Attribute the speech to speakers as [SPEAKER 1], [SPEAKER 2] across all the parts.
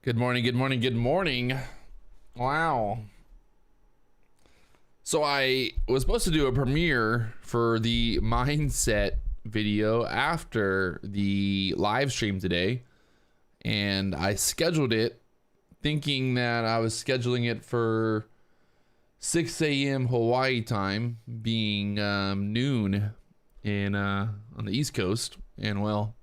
[SPEAKER 1] Good morning, good morning, good morning. Wow. So I was supposed to do a premiere for the mindset video after the live stream today, and I scheduled it thinking that I was scheduling it for 6 a.m. Hawaii time, being noon in on the East Coast, and well,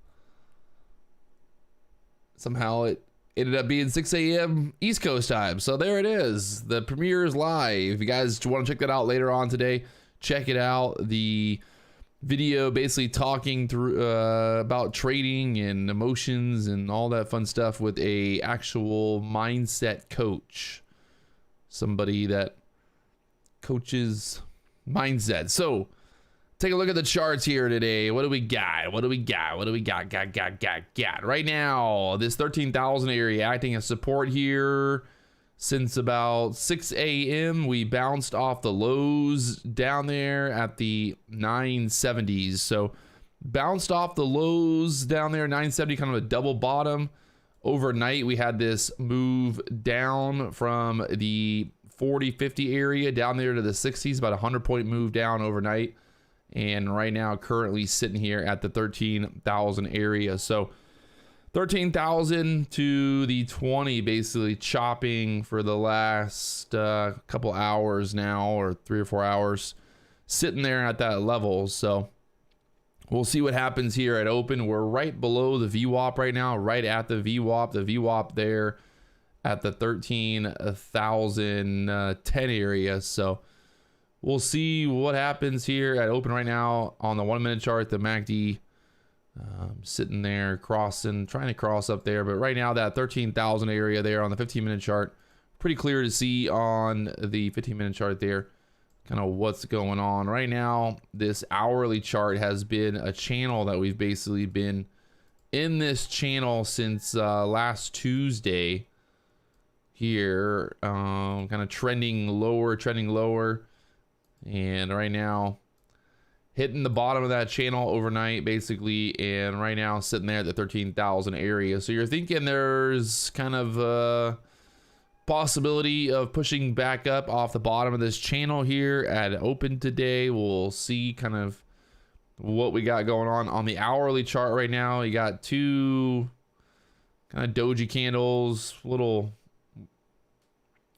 [SPEAKER 1] somehow it ended up being 6 a.m. East Coast time. So there it is. The premiere is live. If you guys want to check that out later on today, check it out. The video basically talking through about trading and emotions and all that fun stuff with a actual mindset coach. Somebody that coaches mindset. So take a look at the charts here today. What do we got? What do we got? What do we got? Got. Right now, this 13,000 area acting as support here since about 6 a.m. We bounced off the lows down there at the 970s. So bounced off the lows down there, 970, kind of a double bottom. Overnight, we had this move down from the 40-50 area down there to the 60s, about a 100-point move down overnight. And right now, currently sitting here at the 13,000 area. So 13,000 to the 20, basically chopping for the last couple hours now, or 3 or 4 hours, sitting there at that level. So we'll see what happens here at open. We're right below the VWAP right now, right at the VWAP. The VWAP there at the 13,010 area. So we'll see what happens here at open right now on the 1 minute chart. The MACD sitting there crossing, trying to cross up there. But right now that 13,000 area there on the 15-minute chart, pretty clear to see on the 15-minute chart there kind of what's going on. Right now, this hourly chart has been a channel that we've basically been in this channel since last Tuesday here, kind of trending lower. And right now, hitting the bottom of that channel overnight, basically, and right now sitting there at the 13,000 area. So you're thinking there's kind of a possibility of pushing back up off the bottom of this channel here at open today. We'll see kind of what we got going on the hourly chart right now. You got two kind of doji candles, little,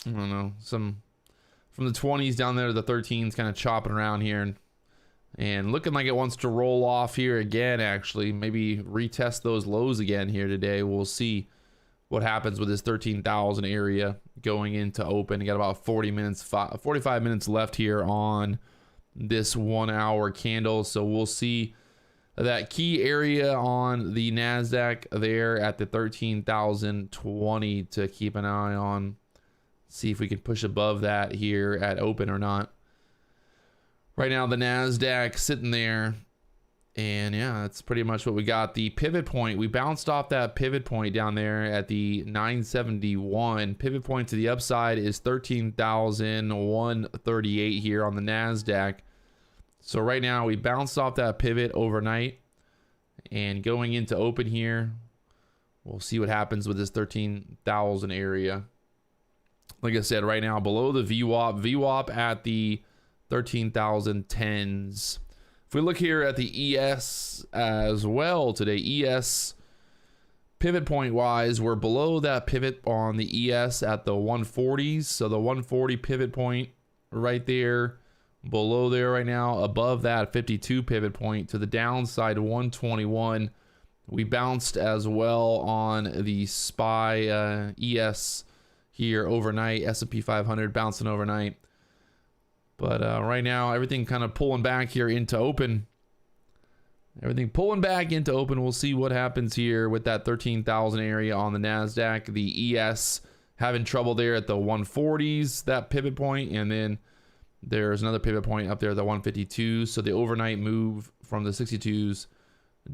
[SPEAKER 1] I don't know, some from the 20s down there to the 13s, kind of chopping around here and looking like it wants to roll off here again, actually. Maybe retest those lows again here today. We'll see what happens with this 13,000 area going into open. You got about 45 minutes left here on this 1 hour candle. So we'll see that key area on the NASDAQ there at the 13,020 to keep an eye on. See if we can push above that here at open or not. Right now, the NASDAQ sitting there. And yeah, that's pretty much what we got. The pivot point, we bounced off that pivot point down there at the 971. Pivot point to the upside is 13,138 here on the NASDAQ. So right now, we bounced off that pivot overnight. And going into open here, we'll see what happens with this 13,000 area. Like I said, right now below the VWAP at the 13,010s. If we look here at the ES as well today, ES pivot point wise, we're below that pivot on the ES at the 140s. So the 140 pivot point right there, below there right now, above that 52 pivot point to the downside 121. We bounced as well on the SPY ES here overnight, S&P 500 bouncing overnight. But right now, everything kind of pulling back here into open. Everything pulling back into open. We'll see what happens here with that 13,000 area on the NASDAQ. The ES having trouble there at the 140s, that pivot point. And then there's another pivot point up there at the 152. So the overnight move from the 62s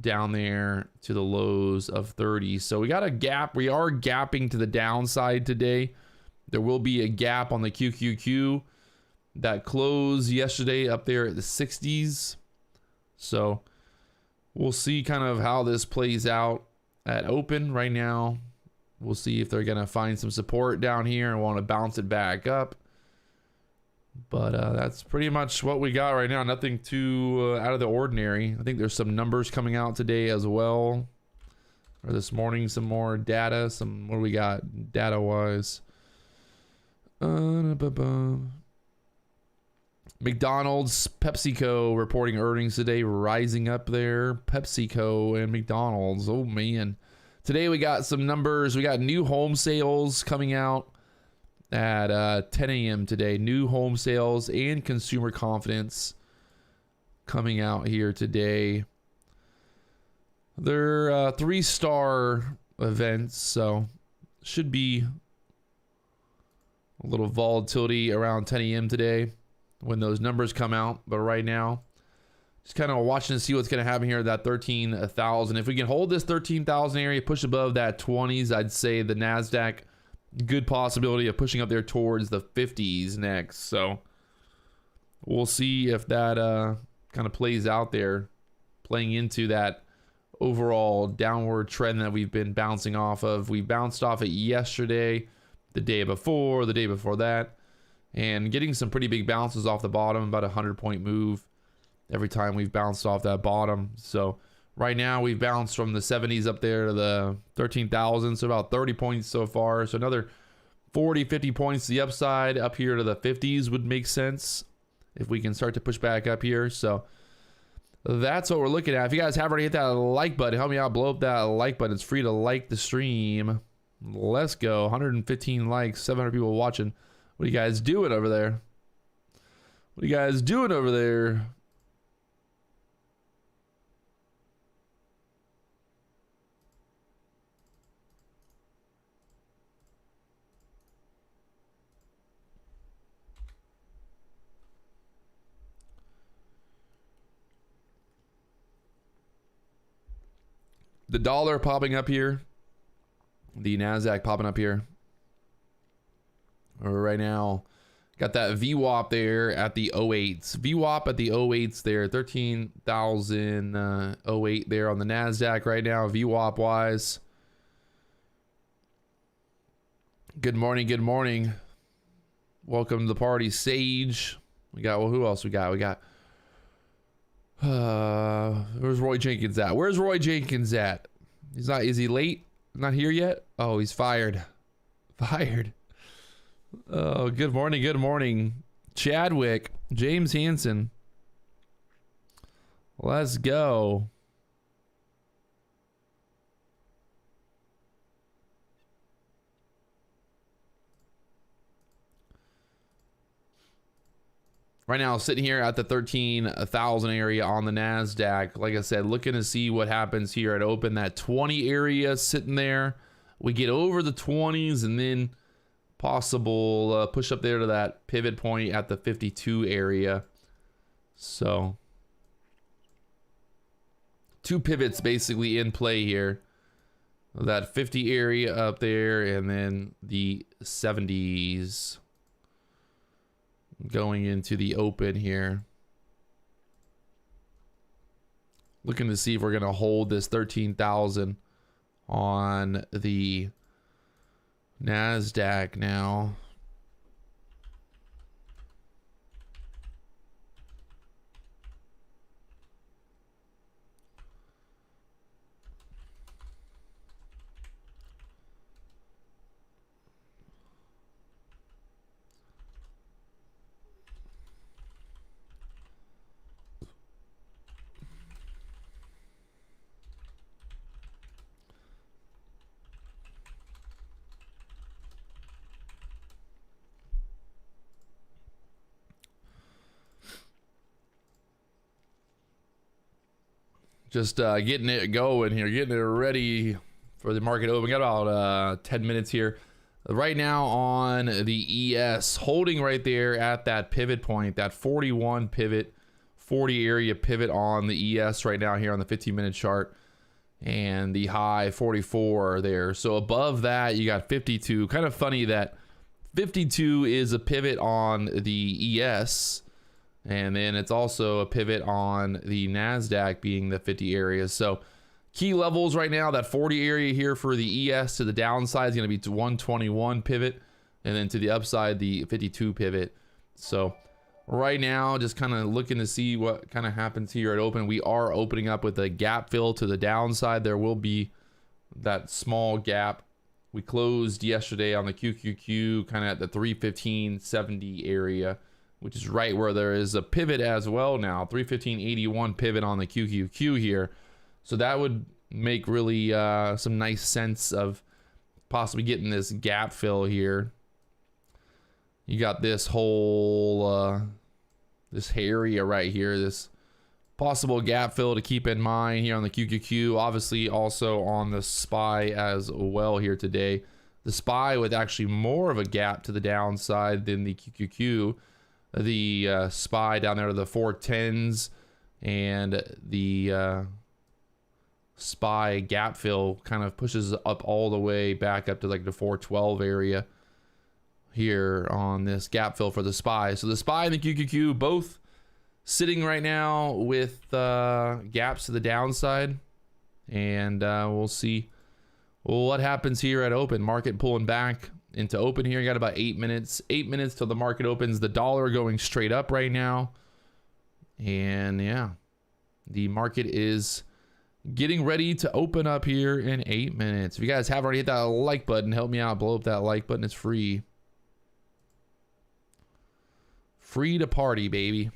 [SPEAKER 1] down there to the lows of 30. So we got a gap. We are gapping to the downside today. There will be a gap on the QQQ that closed yesterday up there at the 60s. So we'll see kind of how this plays out at open right now. We'll see if they're going to find some support down here and want to bounce it back up. But that's pretty much what we got right now. Nothing too out of the ordinary. I think there's some numbers coming out today as well. Or this morning, some more data. What do we got data-wise? McDonald's, PepsiCo reporting earnings today, rising up there. PepsiCo and McDonald's. Oh, man. Today we got some numbers. We got new home sales coming out at 10 a.m. today. New home sales and consumer confidence coming out here today. They're 3-star events, so should be a little volatility around 10 a.m. today when those numbers come out. But right now, just kind of watching to see what's going to happen here at that 13,000. If we can hold this 13,000 area, push above that 20s, I'd say the NASDAQ, good possibility of pushing up there towards the 50s next. So we'll see if that kind of plays out there, playing into that overall downward trend that we've been bouncing off of. We bounced off it yesterday, the day before that, and getting some pretty big bounces off the bottom, about a 100-point move every time we've bounced off that bottom. So right now we've bounced from the 70s up there to the 13,000, so about 30 points so far. So another 40, 50 points to the upside up here to the 50s would make sense if we can start to push back up here. So that's what we're looking at. If you guys haven't already hit that like button, help me out, blow up that like button. It's free to like the stream. Let's go. 115 likes, 700 people watching. What are you guys doing over there? What are you guys doing over there? The dollar popping up here. The NASDAQ popping up here. Right now, got that VWAP there at the 08s. VWAP at the 08s there. 13,008 there on the NASDAQ right now, VWAP wise. Good morning, good morning. Welcome to the party, Sage. We got, well, who else we got? We got, where's Roy Jenkins at? Where's Roy Jenkins at? He's not, is he late? Not here yet? Oh, he's fired. Fired. Oh, good morning, good morning. Chadwick, James Hansen. Let's go. Right now, sitting here at the 13,000 area on the NASDAQ. Like I said, looking to see what happens here at open. That 20 area sitting there. We get over the 20s and then possible push up there to that pivot point at the 52 area. So 2 pivots basically in play here. That 50 area up there and then the 70s. Going into the open here. Looking to see if we're going to hold this 13,000 on the NASDAQ now. Just getting it going here, getting it ready for the market open. Got about 10 minutes here. Right now on the ES, holding right there at that pivot point, that 41 pivot, 40 area pivot on the ES right now here on the 15-minute chart. And the high 44 there. So above that, you got 52. Kind of funny that 52 is a pivot on the ES. And then it's also a pivot on the NASDAQ being the 50 areas. So Key levels right now, that 40 area here for the ES to the downside is going to be to 121 pivot, and then to the upside, the 52 pivot. So right now, just kind of looking to see what kind of happens here at open. We are opening up with a gap fill to the downside. There will be that small gap. We closed yesterday on the QQQ kind of at the 315.70 area, which is right where there is a pivot as well now. 315.81 pivot on the QQQ here. So that would make really some nice sense of possibly getting this gap fill here. You got this whole this area right here, this possible gap fill to keep in mind here on the QQQ. Obviously also on the SPY as well here today. The SPY with actually more of a gap to the downside than the QQQ. The SPY down there to the 410s, and the SPY gap fill kind of pushes up all the way back up to like the 412 area here on this gap fill for the SPY. So the SPY and the QQQ both sitting right now with gaps to the downside, and we'll see what happens here at open. Market pulling back into open here. You got about 8 minutes till the market opens. The dollar going straight up right now, and yeah, the market is getting ready to open up here in 8 minutes. If you guys haven't already hit that like button, help me out, blow up that like button. It's free to party, baby.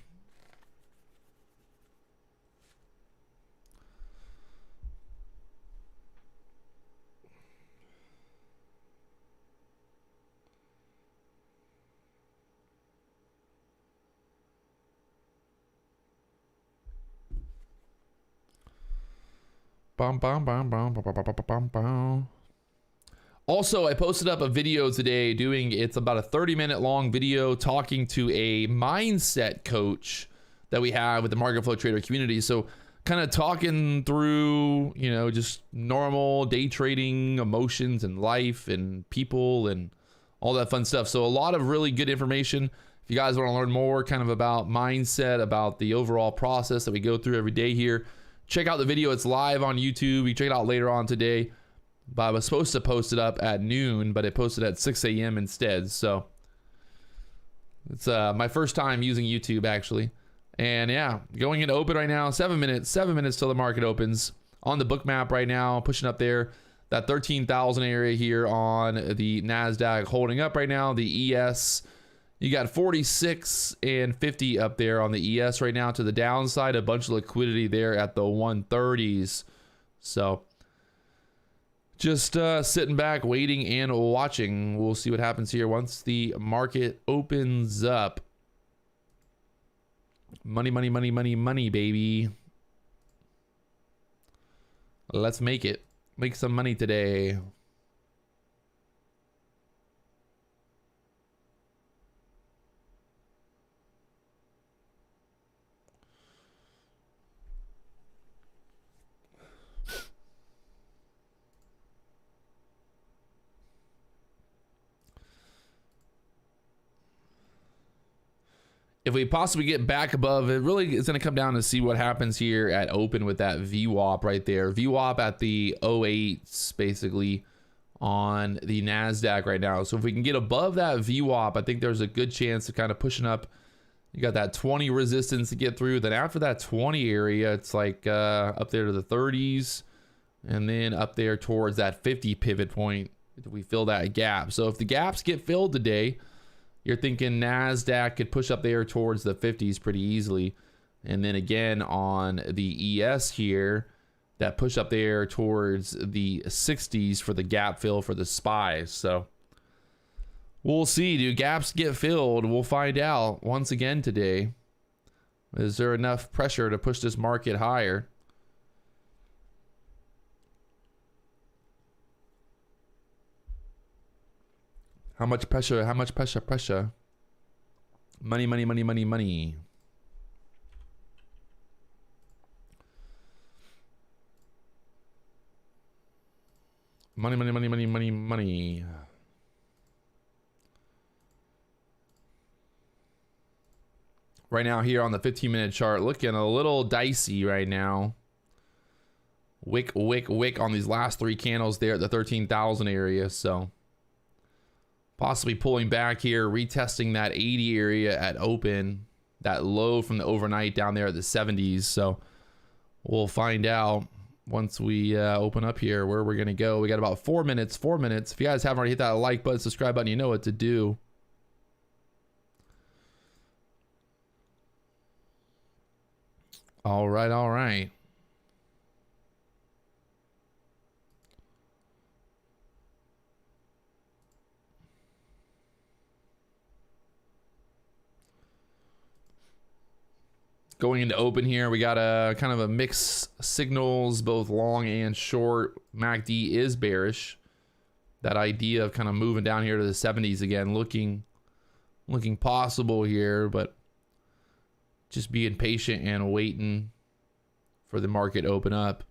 [SPEAKER 1] Also, I posted up a video today it's about a 30-minute long video talking to a mindset coach that we have with the Market Flow Trader community. So kind of talking through, you know, just normal day trading emotions and life and people and all that fun stuff. So a lot of really good information. If you guys want to learn more kind of about mindset, about the overall process that we go through every day here, check out the video. It's live on YouTube. You can check it out later on today. But I was supposed to post it up at noon, but it posted at 6 a.m. instead. So it's my first time using YouTube, actually. And yeah, going into open right now, 7 minutes till the market opens. On the book map right now, pushing up there. That 13,000 area here on the NASDAQ holding up right now. The ES, you got 46 and 50 up there on the ES right now to the downside. A bunch of liquidity there at the 130s. So just sitting back, waiting and watching. We'll see what happens here once the market opens up. Money, money, money, money, money, baby. Let's make it. Make some money today. If we possibly get back above, it really is going to come down to see what happens here at open with that VWAP right there. VWAP at the 08s basically on the NASDAQ right now. So if we can get above that VWAP, I think there's a good chance of kind of pushing up. You got that 20 resistance to get through. Then after that 20 area, it's like up there to the 30s. And then up there towards that 50 pivot point, we fill that gap. So if the gaps get filled today, you're thinking NASDAQ could push up there towards the 50s pretty easily. And then again on the ES here, that push up there towards the 60s for the gap fill for the SPYs. So we'll see. Do gaps get filled? We'll find out once again today. Is there enough pressure to push this market higher? How much pressure? How much pressure? Pressure. Money, money, money, money, money. Money, money, money, money, money, money. Right now here on the 15-minute chart, looking a little dicey right now. wick on these last 3 candles there at the 13,000 area. So possibly pulling back here, retesting that 80 area at open, that low from the overnight down there at the 70s. So we'll find out once we open up here where we're gonna go. We got about 4 minutes. If you guys haven't already hit that like button, subscribe button, you know what to do. All right. Going into open here, we got a kind of a mixed signals, both long and short. MACD is bearish. That idea of kind of moving down here to the 70s again, looking possible here, but just being patient and waiting for the market to open up.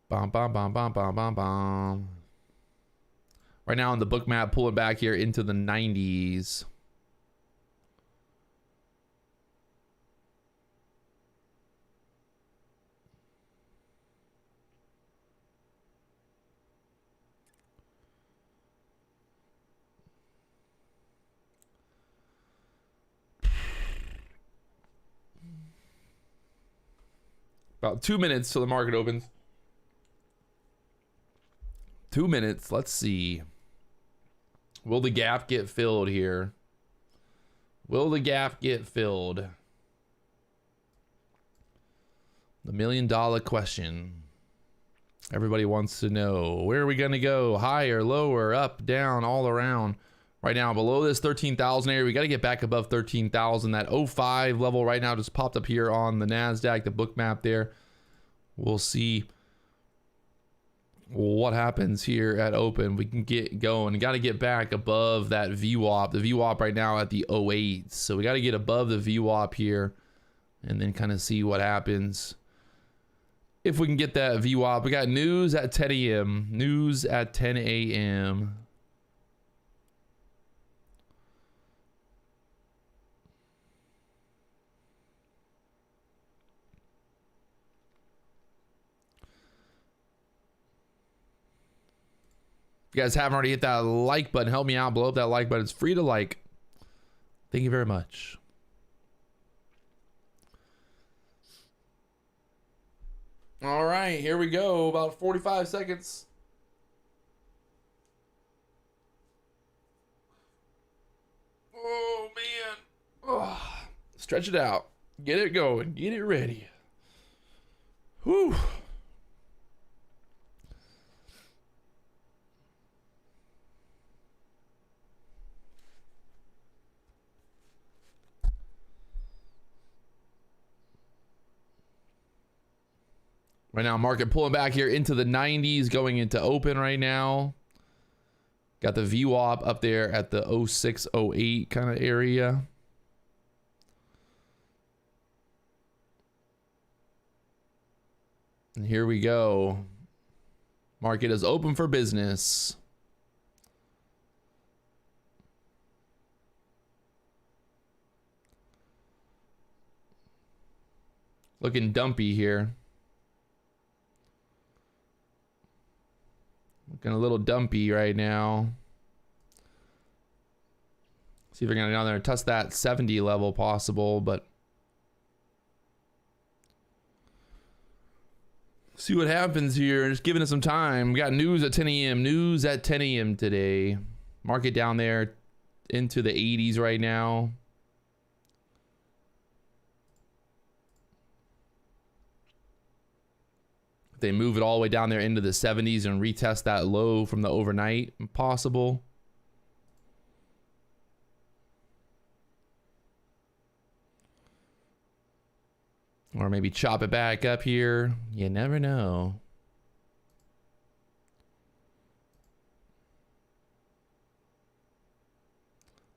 [SPEAKER 1] Bom, bom, bom, bom, bom, bom, bom. Right now on the book map, pulling back here into the 90s. About 2 minutes till the market opens. 2 minutes. Let's see. Will the gap get filled here? Will the gap get filled? The $1 million question. Everybody wants to know. Where are we going to go? Higher, lower, up, down, all around. Right now, below this 13,000 area, we got to get back above 13,000. That 05 level right now just popped up here on the NASDAQ, the book map there. We'll see what happens here at open. We can get going. Got to get back above that VWAP. The VWAP right now at the 08. So we got to get above the VWAP here and then kind of see what happens. If we can get that VWAP. We got news at 10 a.m. News at 10 a.m. If you guys haven't already hit that like button, help me out. Blow up that like button. It's free to like. Thank you very much. All right, here we go. About 45 seconds. Oh, man. Oh, stretch it out. Get it going. Get it ready. Whew. Right now, market pulling back here into the 90s, going into open right now. Got the VWAP up there at the 06, 08 kind of area. And here we go. Market is open for business. Looking dumpy here. Looking a little dumpy right now. See if we're gonna get down there and touch that 70 level possible, but see what happens here. Just giving it some time. We got news at 10 a.m. News at 10 a.m. today. Market down there into the 80s right now. They move it all the way down there into the 70s and retest that low from the overnight possible. Or maybe chop it back up here. You never know.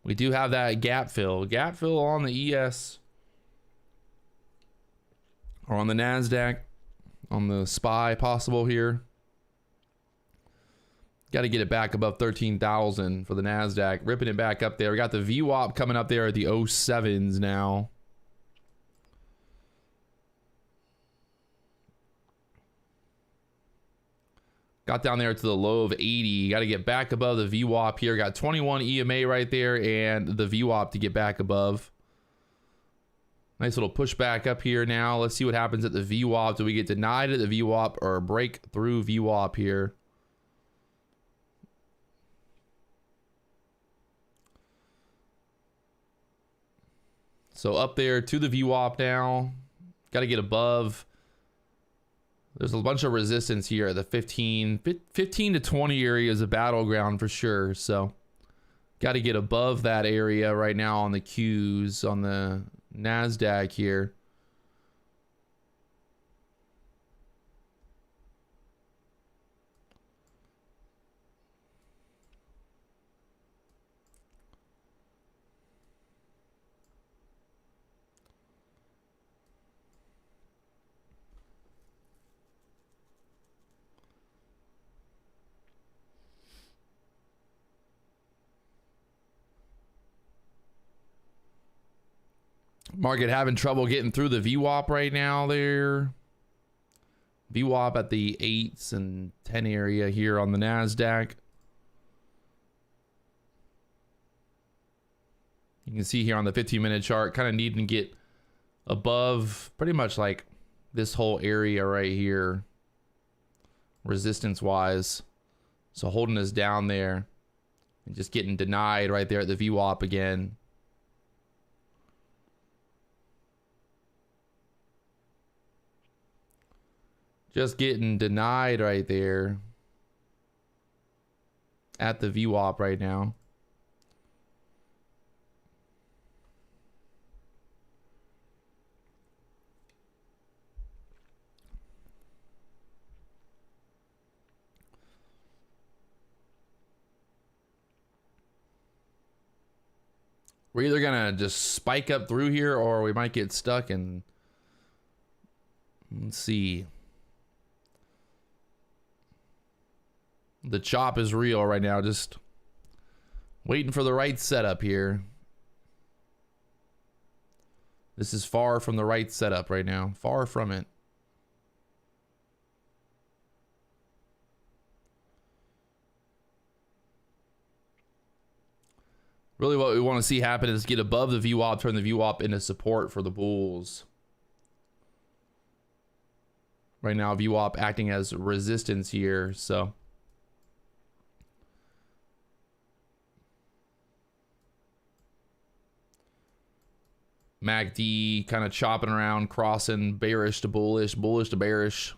[SPEAKER 1] We do have that gap fill. Gap fill on the ES. Or on the NASDAQ. On the SPY possible here. Got to get it back above 13,000 for the NASDAQ. Ripping it back up there. We got the VWAP coming up there at the 07s now. Got down there to the low of 80. Got to get back above the VWAP here. Got 21 EMA right there and the VWAP to get back above. Nice little pushback up here now. Let's see what happens at the VWAP. Do we get denied at the VWAP or break through VWAP here? So up there to the VWAP now. Got to get above. There's a bunch of resistance here. The 15 to 20 area is a battleground for sure. So got to get above that area right now on the Qs on the NASDAQ here. Market having trouble getting through the VWAP right now there. VWAP at the 8s and 10 area here on the NASDAQ. You can see here on the 15-minute chart, kind of needing to get above pretty much like this whole area right here, resistance-wise. So holding us down there and just getting denied right there at the VWAP again. Just getting denied right there at the VWAP right now. We're either gonna just spike up through here or we might get stuck and let's see. The chop is real right now, just waiting for the right setup here. This is far from the right setup right now, far from it. Really what we want to see happen is get above the VWAP, turn the VWAP into support for the bulls. Right now, VWAP acting as resistance here, so. MACD kind of chopping around, crossing bearish to bullish, bullish to bearish.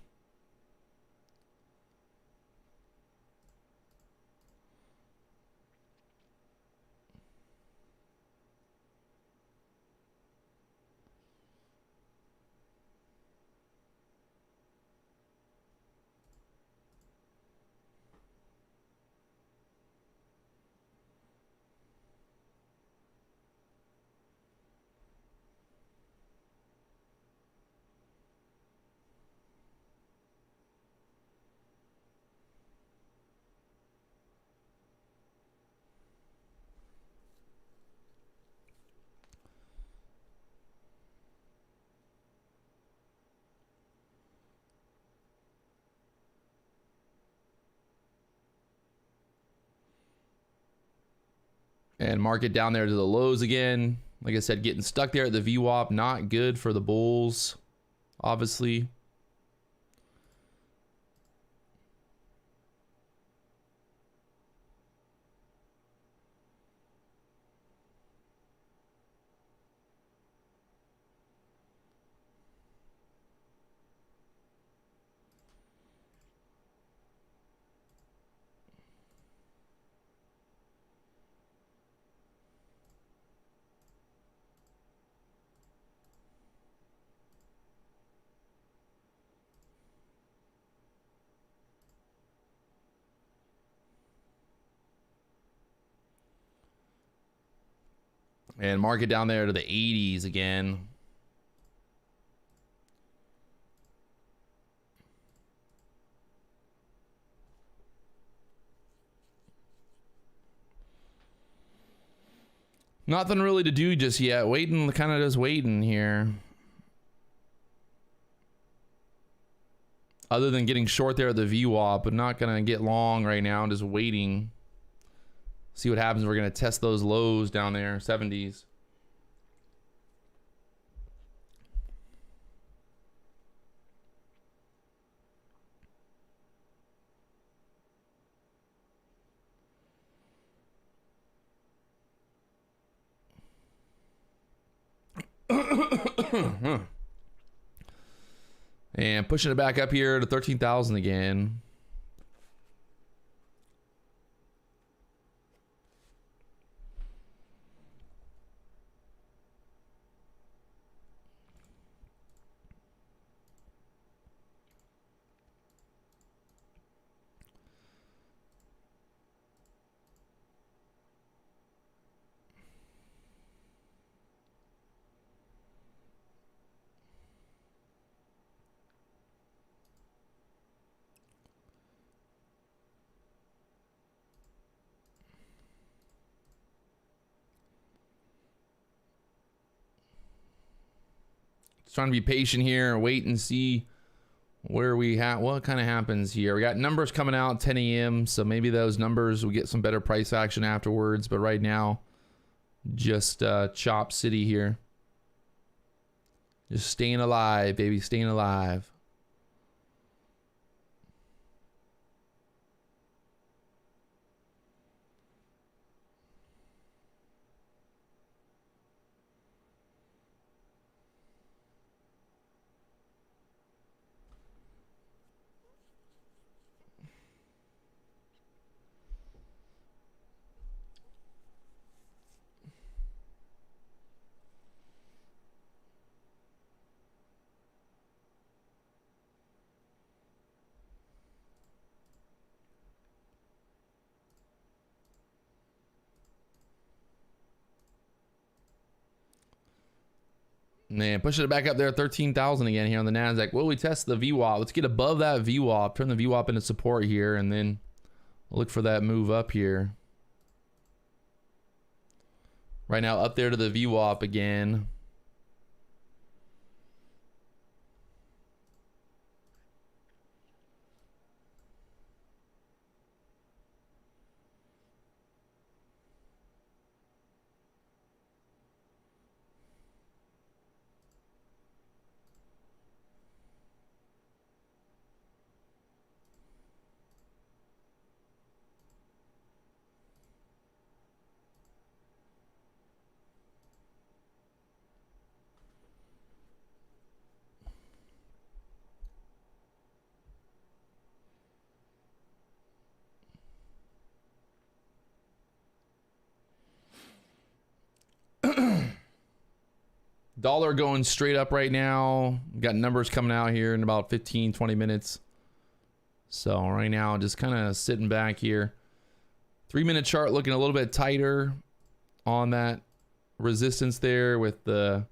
[SPEAKER 1] And market down there to the lows again. Like I said, getting stuck there at the VWAP, not good for the bulls, obviously. And market down there to the 80s again. Nothing really to do just yet. Waiting, kind of just waiting here. Other than getting short there at the VWAP, but not going to get long right now. Just waiting. See what happens. We're going to test those lows down there, 70s. And pushing it back up here to 13,000 again. Trying to be patient here, wait and see where we have what kind of happens here. We got numbers coming out 10 a.m. so maybe those numbers will get some better price action afterwards, but right now just chop city here. Just staying alive, baby, staying alive. Man, pushing it back up there, 13,000 again here on the NASDAQ. Well, we test the VWAP. Let's get above that VWAP, turn the VWAP into support here, and then look for that move up here. Right now, up there to the VWAP again. Dollar going straight up right now. Got numbers coming out here in about 15-20 minutes. So right now just kind of sitting back here. 3-minute chart looking a little bit tighter on that resistance there with the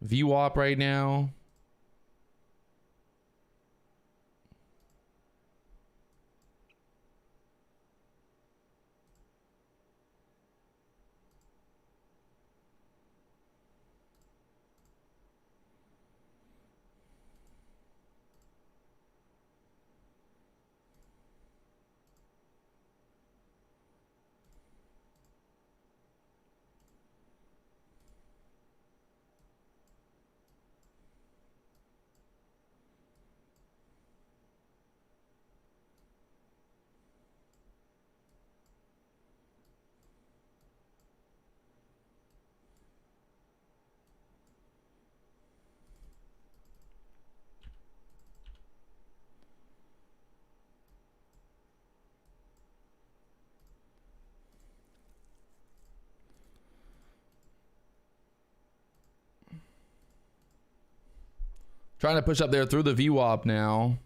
[SPEAKER 1] VWAP right now. Trying to push up there through the VWAP now.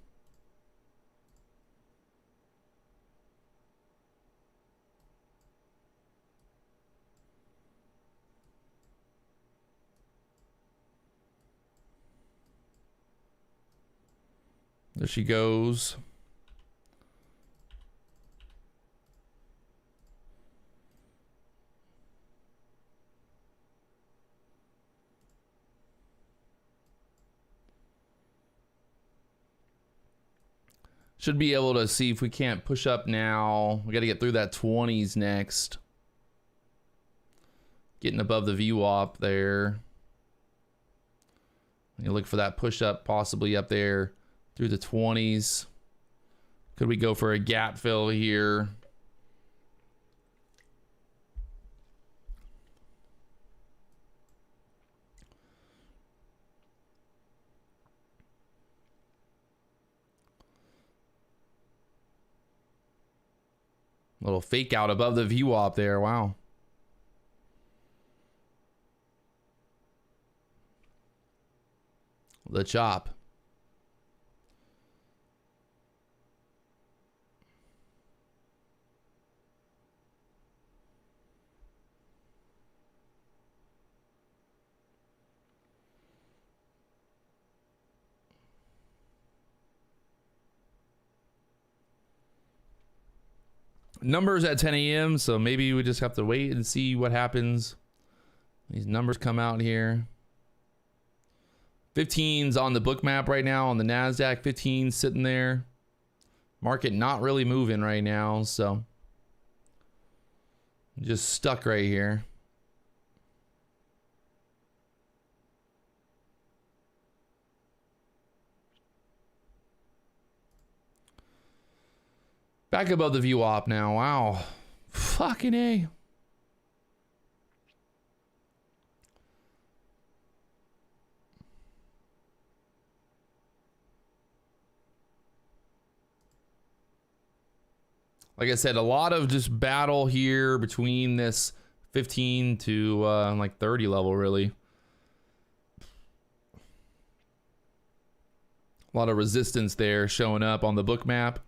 [SPEAKER 1] There she goes. Should be able to see if we can't push up now. We got to get through that 20s next. Getting above the VWAP there. You look for that push up possibly up there through the 20s. Could we go for a gap fill here? Little fake out above the VWAP there. Wow. The chop. Numbers at 10 a.m. So maybe we just have to wait and see what happens. These numbers come out here. 15's on the book map right now on the NASDAQ. 15 sitting there. Market not really moving right now. So just stuck right here. Back above the VWAP now. Wow. Fucking A. Like I said, a lot of just battle here between this 15 to like 30 level, really. A lot of resistance there showing up on the book map.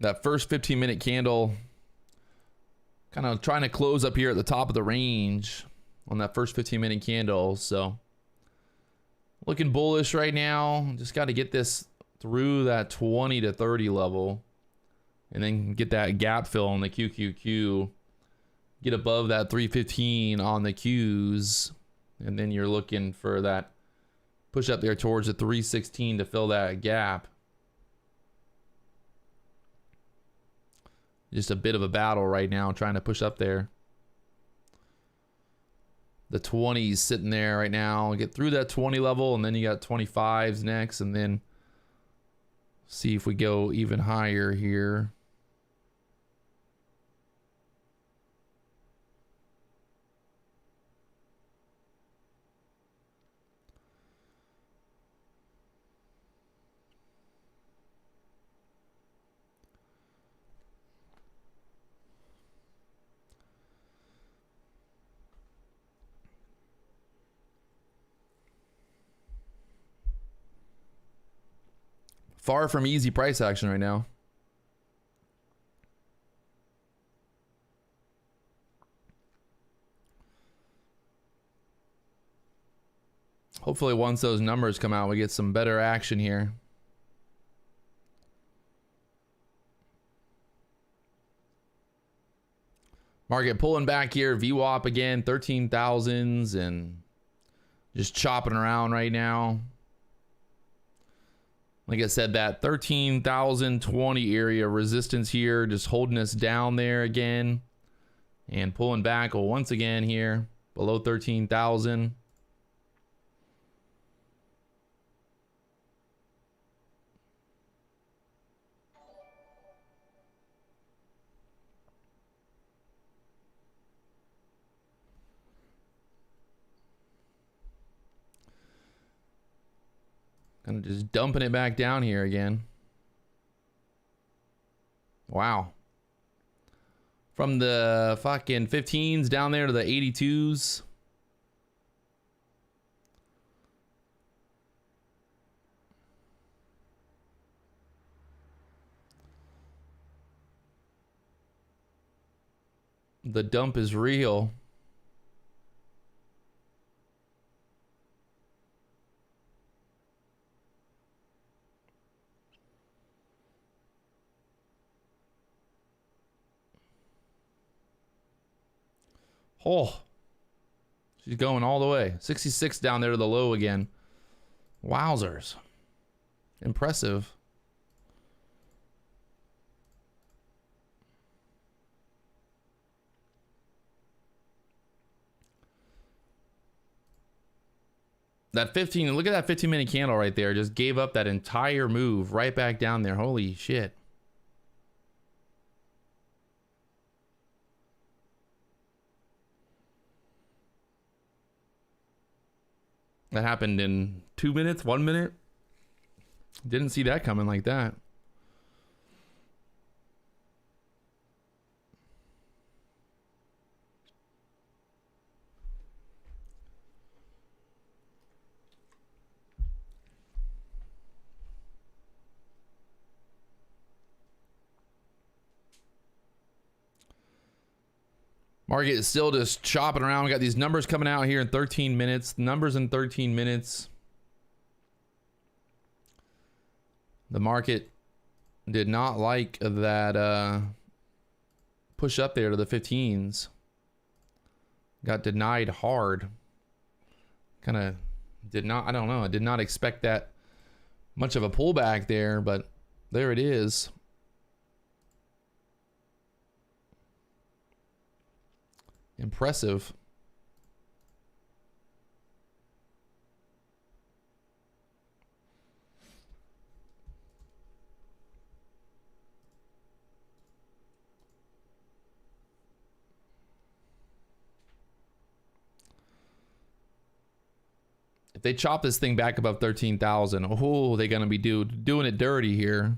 [SPEAKER 1] That first 15-minute candle kind of trying to close up here at the top of the range on that first 15-minute candle. So looking bullish right now. Just got to get this through that 20 to 30 level and then get that gap fill on the QQQ. Get above that 315 on the Qs. And then you're looking for that push up there towards the 316 to fill that gap. Just a bit of a battle right now trying to push up there. The 20s sitting there right now. Get through that 20 level and then you got 25s next and then see if we go even higher here. Far from easy price action right now. Hopefully once those numbers come out, we get some better action here. Market pulling back here. VWAP again, 13,000s and just chopping around right now. Like I said, that 13,020 area resistance here, just holding us down there again and pulling back once again here below 13,000. Kind of just dumping it back down here again. Wow. From the fucking 15s down there to the 82s. The dump is real. Oh, she's going all the way. 66 down there to the low again. Wowzers. Impressive. That 15, look at that 15-minute candle right there. Just gave up that entire move right back down there. Holy shit. That happened in 2 minutes, 1 minute. Didn't see that coming like that. Market is still just chopping around. We got these numbers coming out here in 13 minutes. Numbers in 13 minutes. The market did not like that push up there to the 15s. Got denied hard. Kind of did not, I don't know. I did not expect that much of a pullback there, but there it is. Impressive. If they chop this thing back above 13,000, oh, they're going to be doing it dirty here.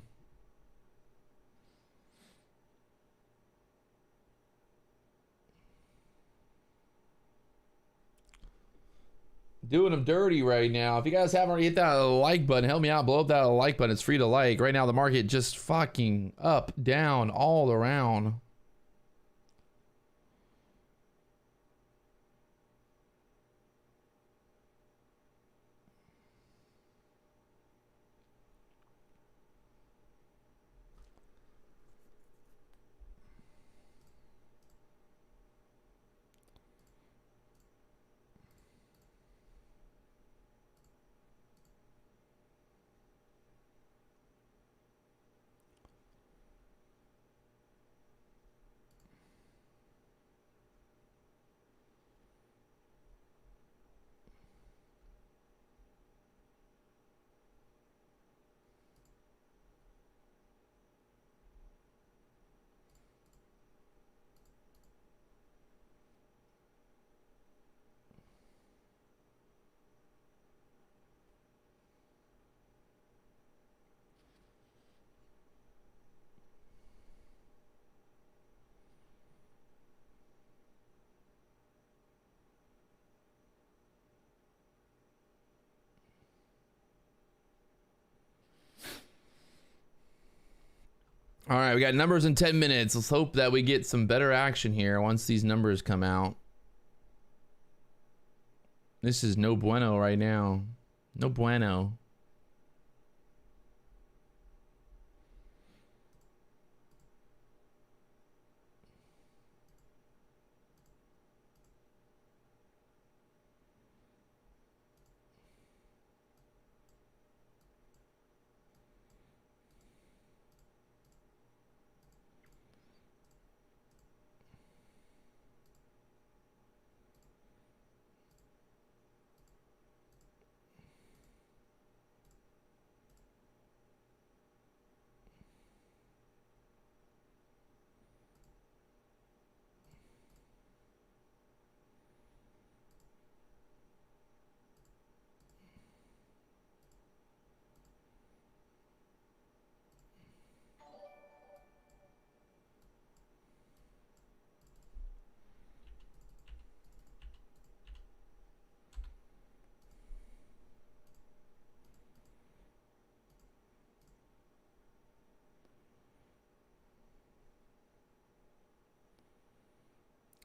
[SPEAKER 1] Doing them dirty right now. If you guys haven't already hit that like button, help me out. Blow up that like button. It's free to like. Right now, the market just fucking up, down, all around. All right, we got numbers in 10 minutes. Let's hope that we get some better action here once these numbers come out. This is no bueno right now. No bueno.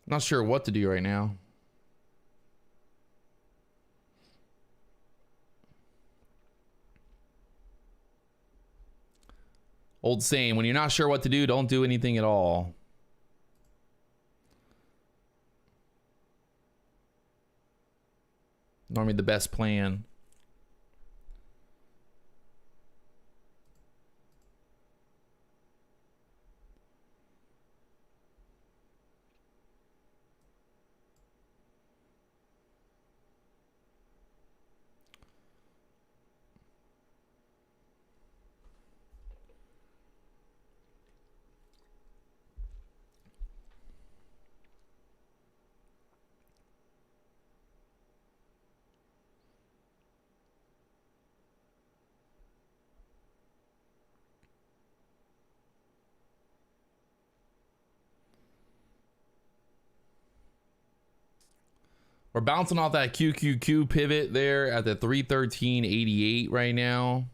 [SPEAKER 1] Not sure what to do right now. Old saying, when you're not sure what to do, don't do anything at all. Normally the best plan. We're bouncing off that QQQ pivot there at the 313.88 right now.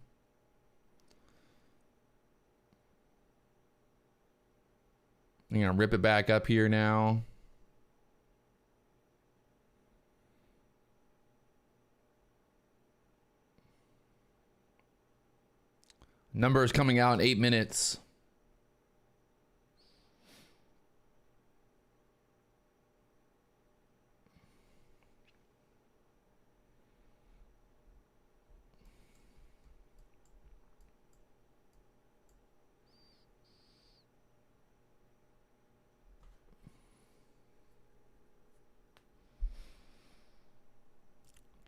[SPEAKER 1] I'm gonna rip it back up here now. Numbers coming out in 8 minutes.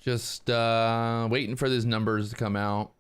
[SPEAKER 1] Just waiting for these numbers to come out.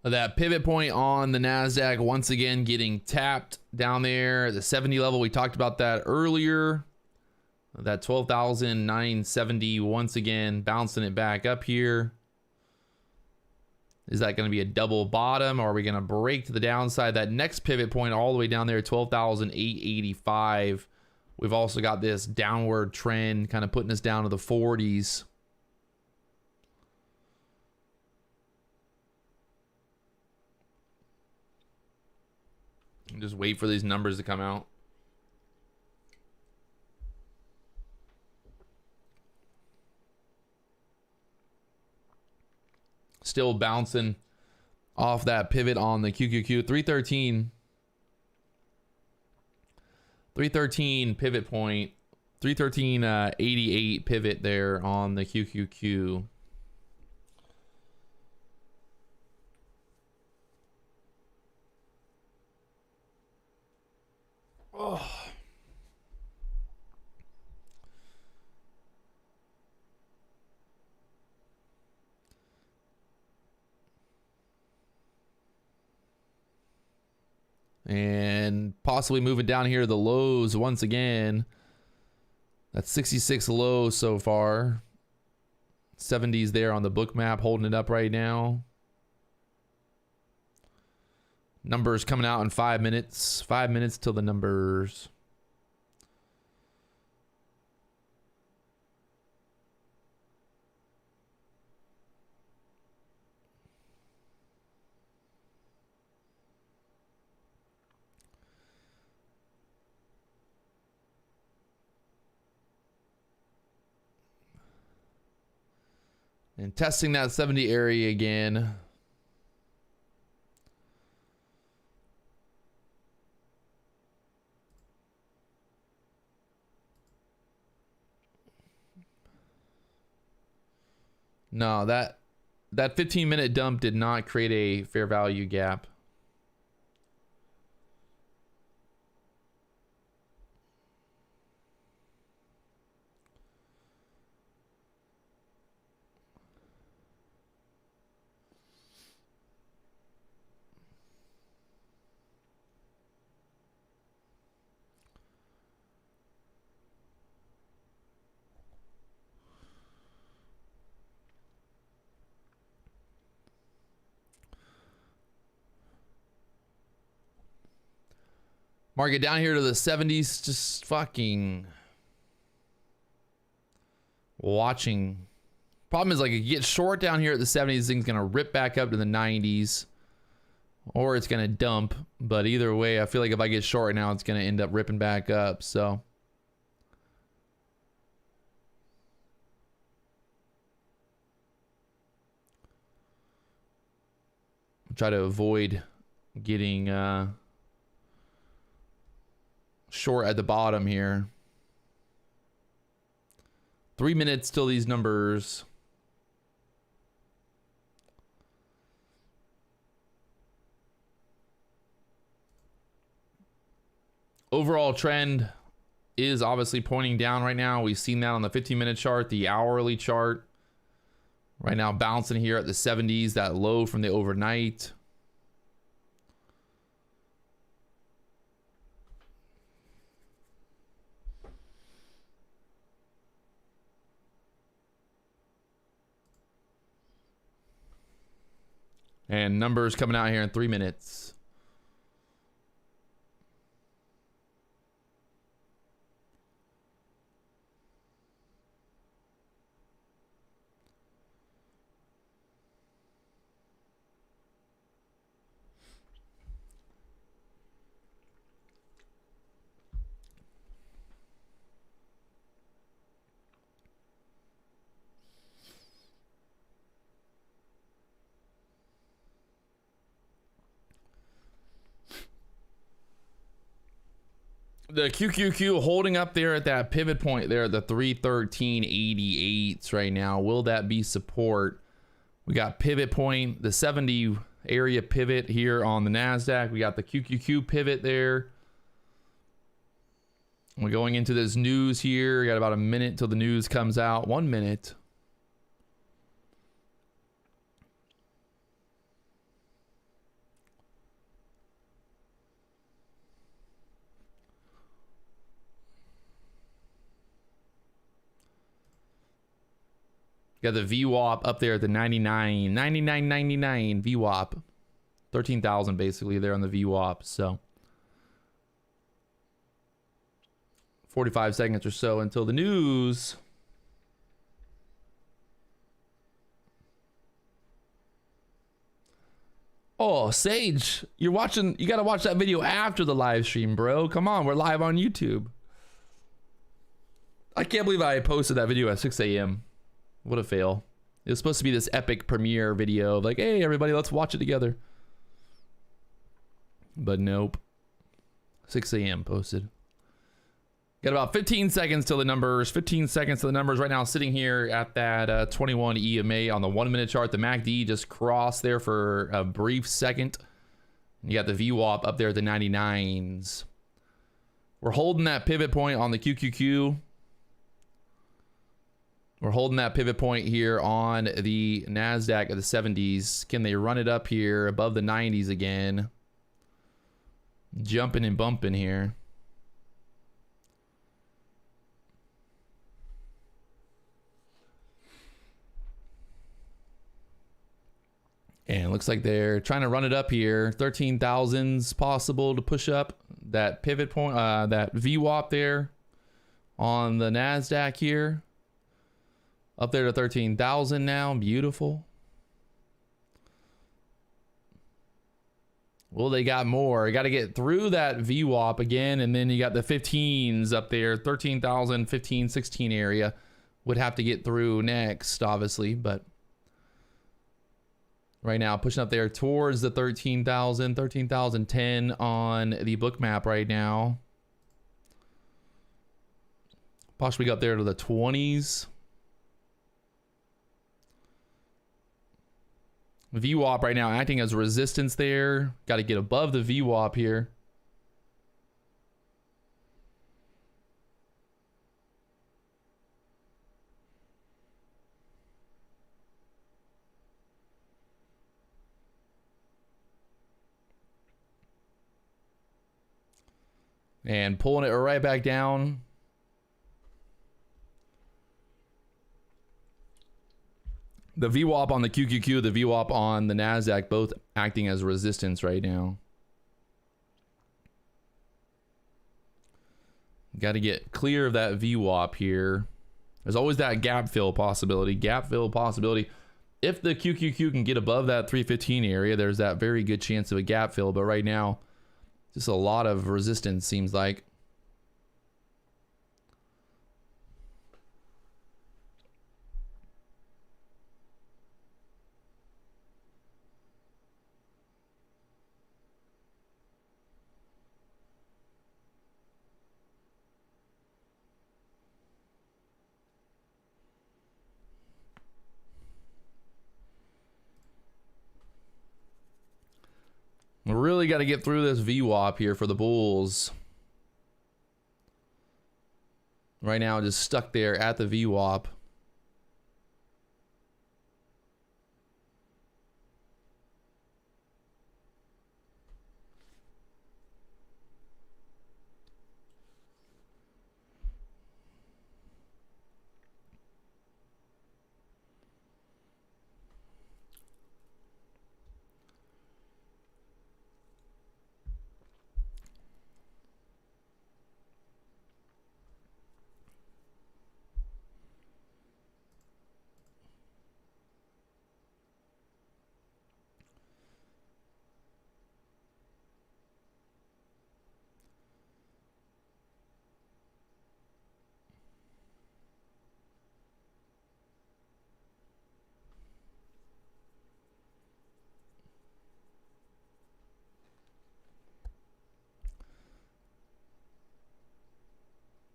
[SPEAKER 1] That pivot point on the NASDAQ once again getting tapped down there. The 70 level, we talked about that earlier. That 12,970 once again bouncing it back up here. Is that going to be a double bottom, or are we going to break to the downside? That next pivot point all the way down there, 12,885. We've also got this downward trend kind of putting us down to the 40s. Just wait for these numbers to come out. Still bouncing off that pivot on the QQQ. 313 pivot point. 313.88 pivot there on the QQQ. Oh. And possibly moving down here to the lows once again. That's 66 low so far. 70s there on the book map, holding it up right now. Numbers coming out in 5 minutes. 5 minutes till the numbers. And testing that 70 area again. No, that 15-minute dump did not create a fair value gap. Market down here to the 70s, just fucking watching. Problem is, like, you get short down here at the 70s, this thing's gonna rip back up to the 90s, or it's gonna dump. But either way, I feel like if I get short right now, it's gonna end up ripping back up. So try to avoid getting short at the bottom here. 3 minutes till these numbers. Overall trend is obviously pointing down right now. We've seen that on the 15-minute chart, the hourly chart. Right now bouncing here at the 70s, that low from the overnight. And numbers coming out here in 3 minutes. The QQQ holding up there at that pivot point there at the 313.88s right now. Will that be support? We got pivot point, the 70 area pivot here on the NASDAQ. We got the QQQ pivot there. We're going into this news here. We got about a minute till the news comes out. 1 minute. Got the VWAP up there at the 99.99 VWAP. 13,000 basically there on the VWAP. So 45 seconds or so until the news. Oh, Sage, you're watching. You got to watch that video after the live stream, bro. Come on, we're live on YouTube. I can't believe I posted that video at 6 a.m. What a fail. It was supposed to be this epic premiere video. Like, hey, everybody, let's watch it together. But nope. 6 a.m. posted. Got about 15 seconds till the numbers. 15 seconds till the numbers. Right now, sitting here at that 21 EMA on the 1 minute chart. The MACD just crossed there for a brief second. You got the VWAP up there at the 99s. We're holding that pivot point on the QQQ. We're holding that pivot point here on the NASDAQ at the 70s. Can they run it up here above the 90s again? Jumping and bumping here. And it looks like they're trying to run it up here. 13,000's possible to push up that pivot point, that VWAP there on the NASDAQ here. Up there to 13,000 now. Beautiful. Well, they got more. You got to get through that VWAP again. And then you got the 15s up there. 13,000, 15, 16 area. Would have to get through next, obviously. But right now, pushing up there towards the 13,000. 13,010 on the book map right now. Possibly got there to the 20s. VWAP right now acting as resistance there. Got to get above the VWAP here. And pulling it right back down. The VWAP on the QQQ, the VWAP on the NASDAQ, both acting as resistance right now. Got to get clear of that VWAP here. There's always that gap fill possibility. Gap fill possibility. If the QQQ can get above that 315 area, there's that very good chance of a gap fill. But right now, just a lot of resistance seems like. We really got to get through this VWAP here for the bulls. Right now, just stuck there at the VWAP.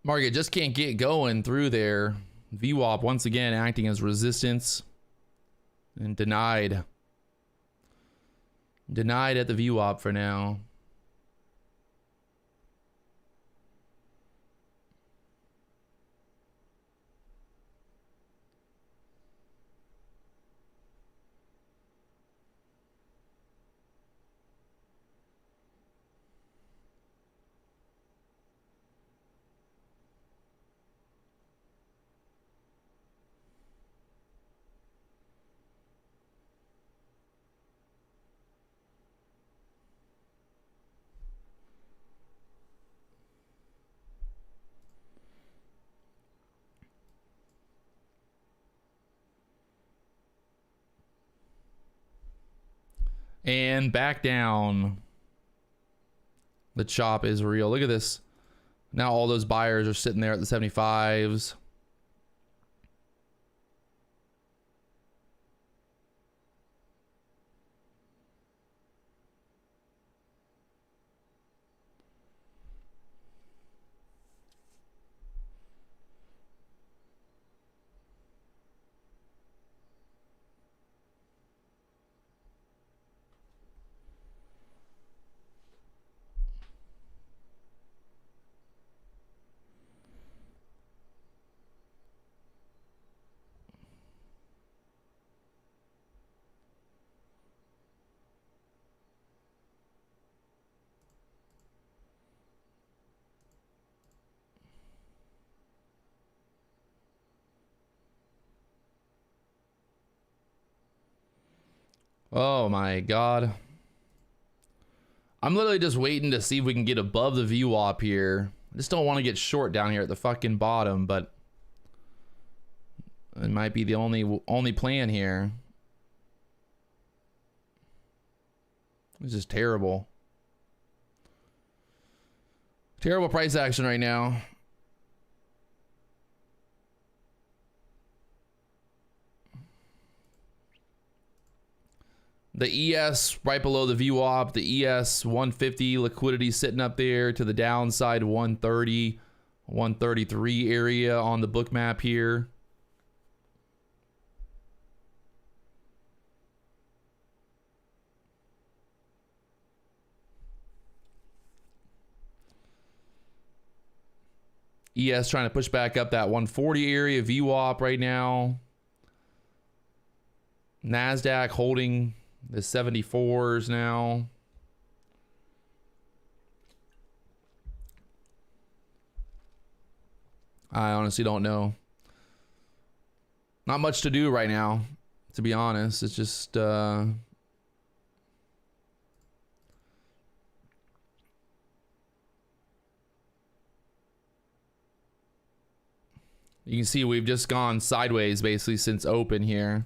[SPEAKER 1] Market just can't get going through there. VWAP once again acting as resistance and denied. Denied at the VWAP for now. And back down. The chop is real. Look at this. Now all those buyers are sitting there at the 75s. Oh my God. I'm literally just waiting to see if we can get above the VWAP here. I just don't want to get short down here at the fucking bottom, but it might be the only plan here. This is terrible. Terrible price action right now. The ES right below the VWAP, the ES 150 liquidity sitting up there to the downside 130, 133 area on the book map here. ES trying to push back up that 140 area, VWAP right now. NASDAQ holding the 74s now. I honestly don't know. Not much to do right now, to be honest. It's just You can see we've just gone sideways basically since open here.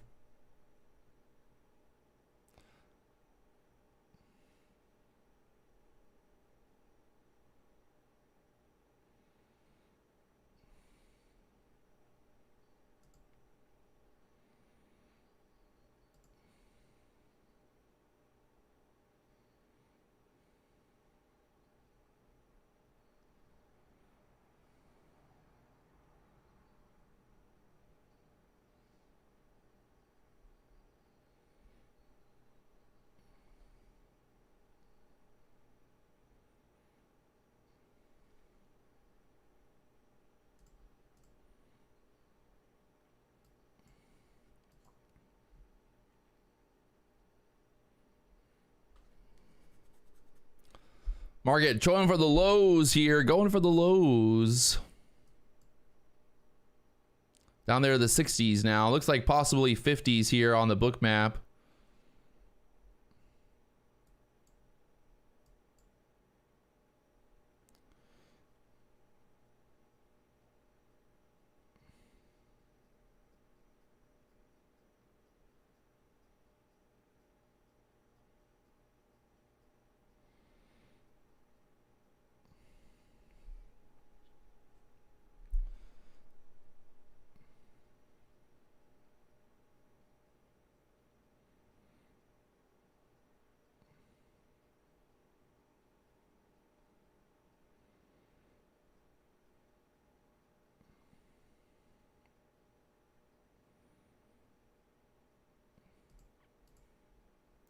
[SPEAKER 1] Market going for the lows here, going for the lows. Down there, the 60s now. Looks like possibly 50s here on the book map.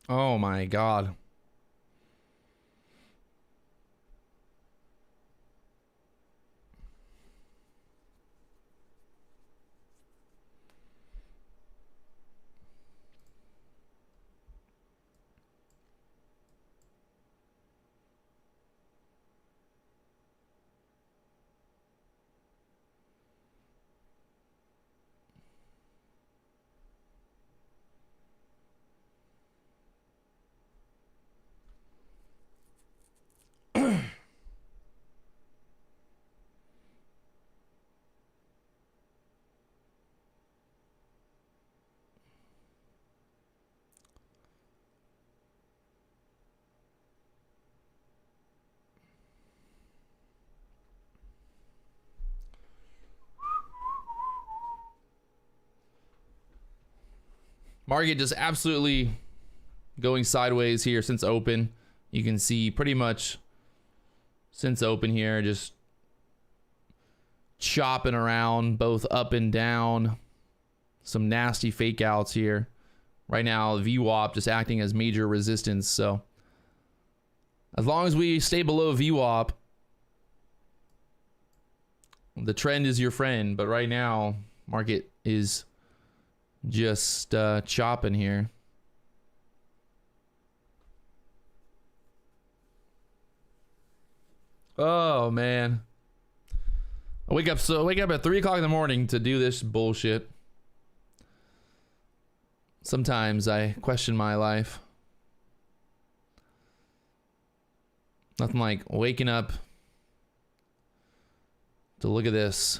[SPEAKER 1] Oh my God. Market just absolutely going sideways here since open. You can see pretty much since open here, just chopping around both up and down. Some nasty fake outs here. Right now, VWAP just acting as major resistance. So as long as we stay below VWAP, the trend is your friend. But right now, market is just chopping here. Oh man, I wake up at 3 o'clock in the morning to do this bullshit. Sometimes I question my life. Nothing like waking up to look at this.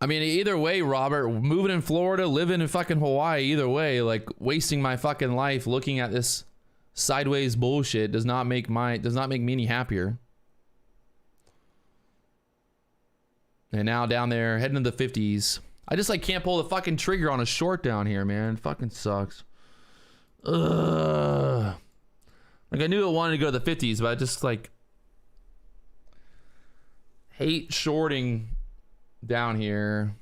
[SPEAKER 1] I mean, either way, Robert, moving in Florida, living in fucking Hawaii, either way, like wasting my fucking life looking at this sideways bullshit does not make me any happier. And now down there, heading to the 50s. I just like can't pull the fucking trigger on a short down here, man. It fucking sucks. Ugh. Like I knew it wanted to go to the 50s, but I just like hate shorting down here.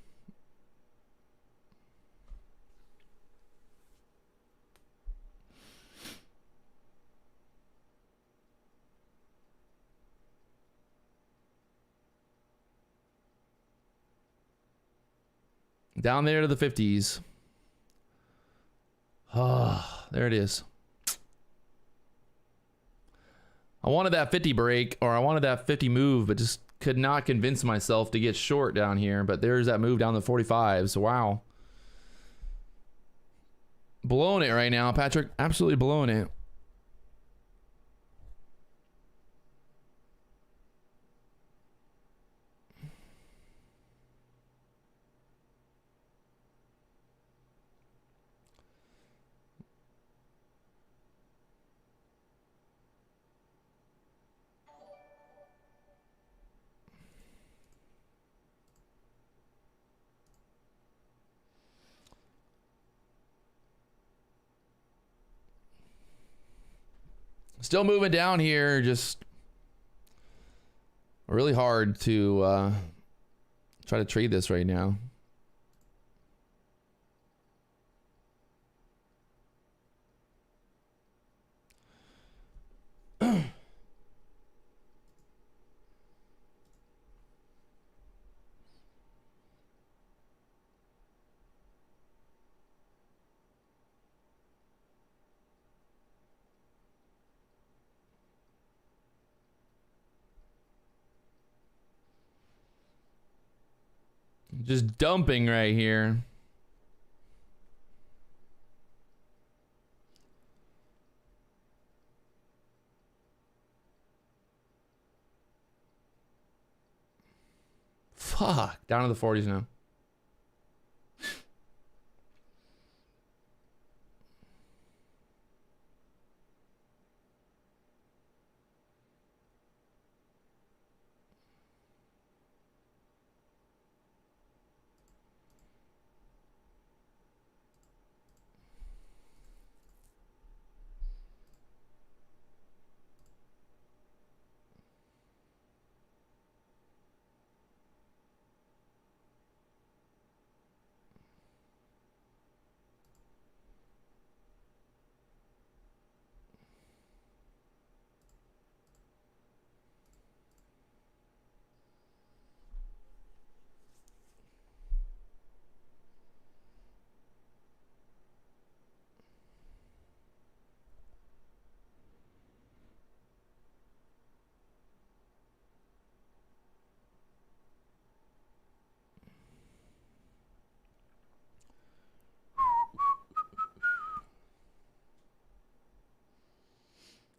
[SPEAKER 1] Down there to the 50s. Ah, there it is. I wanted that 50 break, or I wanted that 50 move, but just could not convince myself to get short down here, but there's that move down the 45s. Wow. Blowing it right now, Patrick. Absolutely blowing it. Still moving down here, just really hard to try to trade this right now. Just dumping right here. Fuck. Down to the 40s now.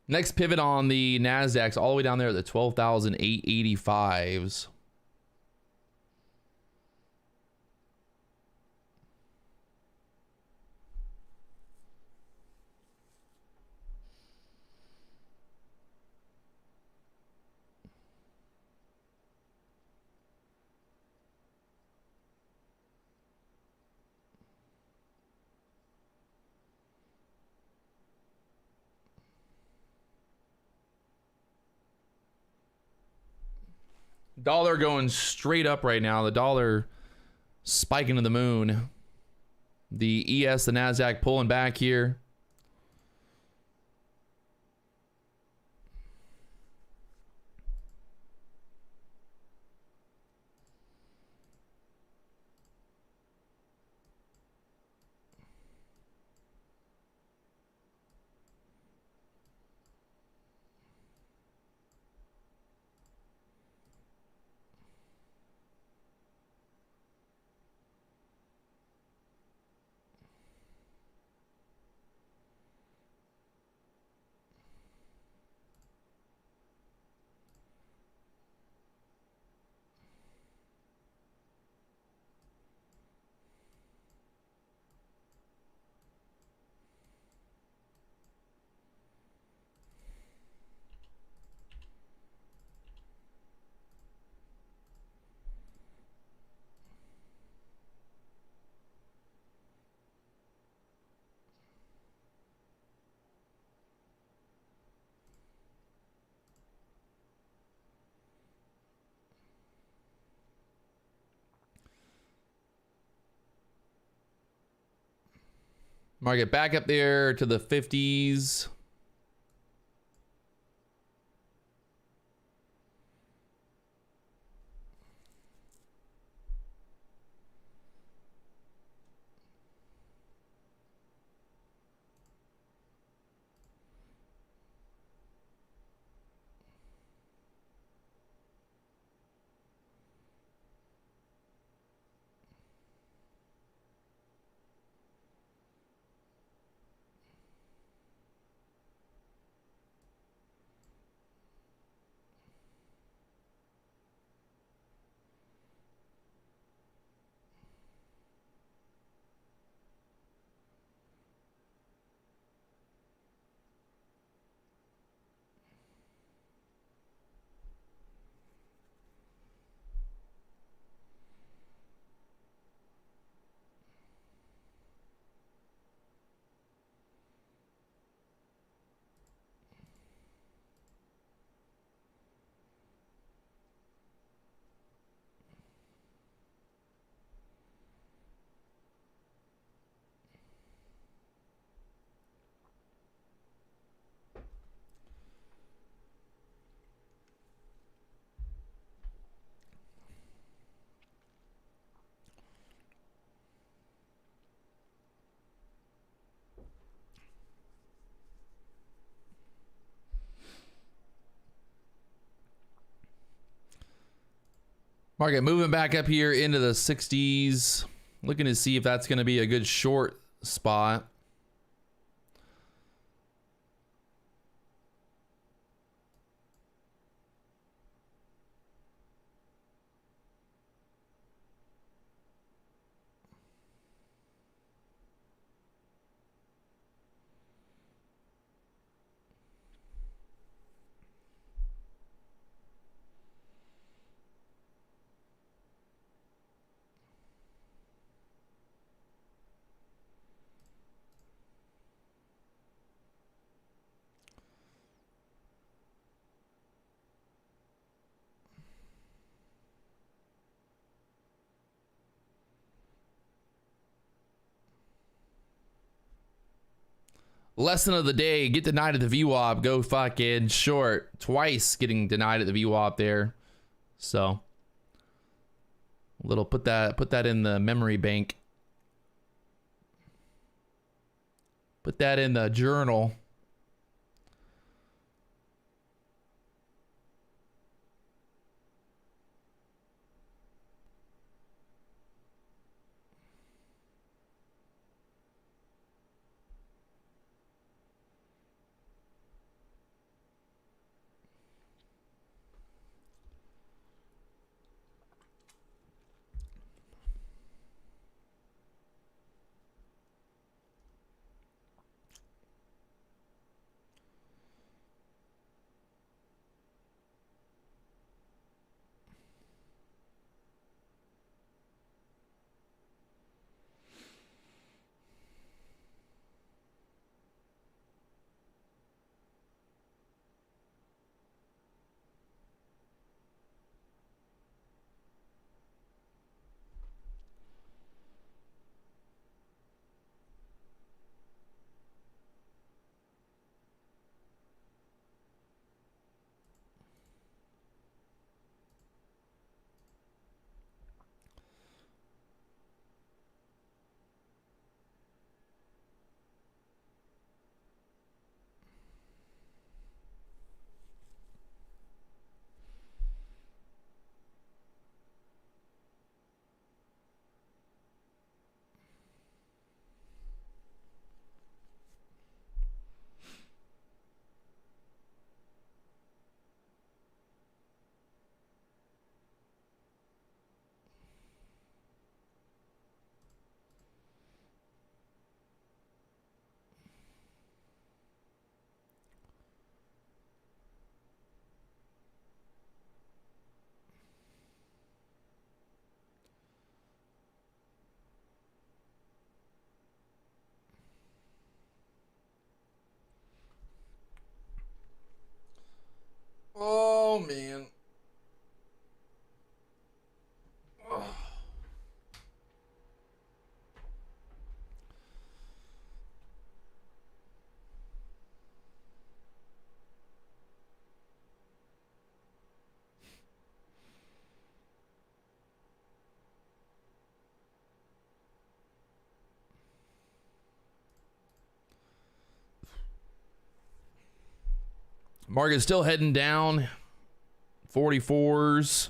[SPEAKER 1] Next pivot on the NASDAQ's all the way down there at the 12,885s. Dollar going straight up right now. The dollar spiking to the moon. The ES, the NASDAQ pulling back here. Market back up there to the 50s. Market moving back up here into the 60s. Looking to see if that's going to be a good short spot. Lesson of the day, get denied at the VWAP, go fucking short. Twice getting denied at the VWAP there. So a little put that in the memory bank. Put that in the journal. Oh, man. Oh. Market's still heading down. 44s.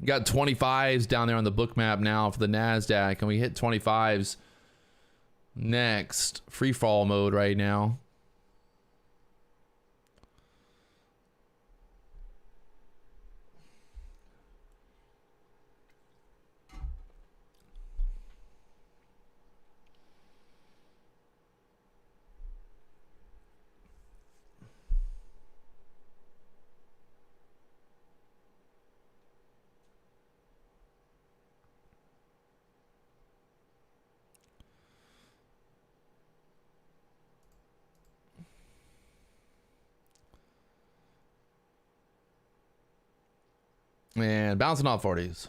[SPEAKER 1] Got 25s down there on the book map now for the NASDAQ, and we hit 25s next. Free fall mode right now. And bouncing off 40s.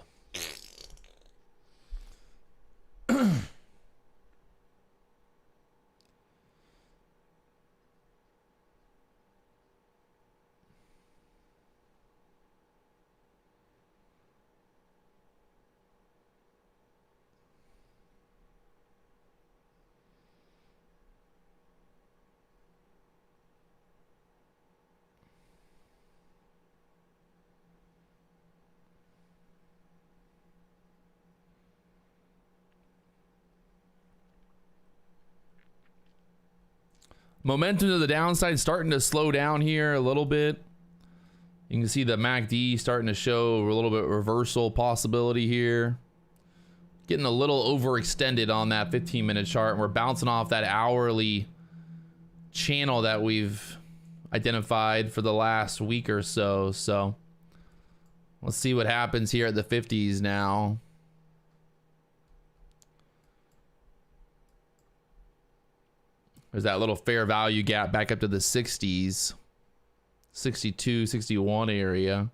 [SPEAKER 1] Momentum to the downside starting to slow down here a little bit. You can see the MACD starting to show a little bit of reversal possibility here. Getting a little overextended on that 15-minute chart, and we're bouncing off that hourly channel that we've identified for the last week or so. So let's see what happens here at the 50s now. There's that little fair value gap back up to the 60s, 62, 61 area.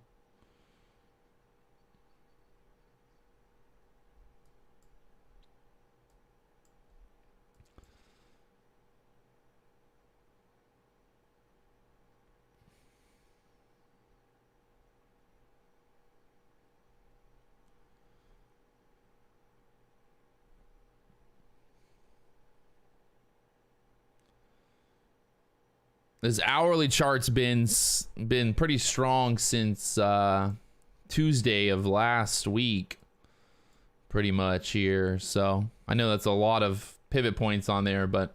[SPEAKER 1] This hourly chart's been pretty strong since Tuesday of last week, pretty much here. So I know that's a lot of pivot points on there, but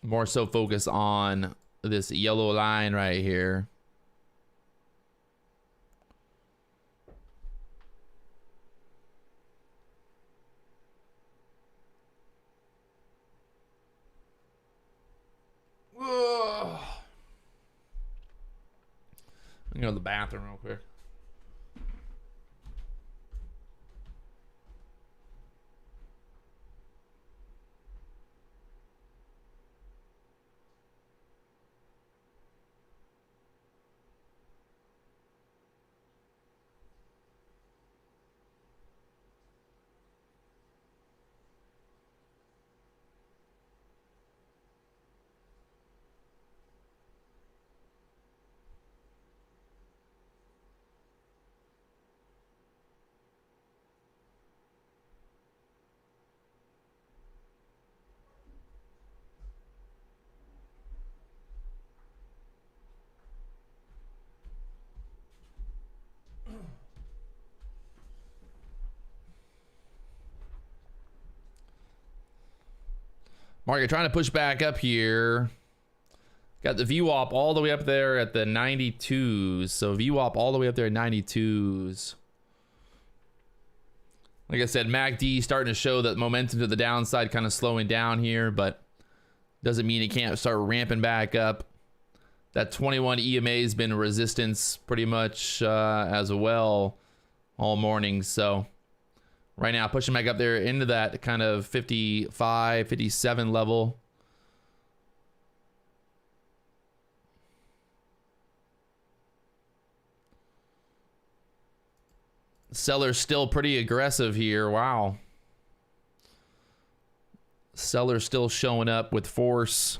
[SPEAKER 1] more so focus on this yellow line right here. I'm gonna go to the bathroom real quick. Market trying to push back up here. Got the VWAP all the way up there at the 92s. So VWAP all the way up there at 92s. Like I said, MACD starting to show that momentum to the downside, kind of slowing down here, but doesn't mean it can't start ramping back up. That 21 EMA has been resistance pretty much as well all morning. So right now, pushing back up there into that kind of 55, 57 level. Seller's still pretty aggressive here. Wow. Seller's still showing up with force.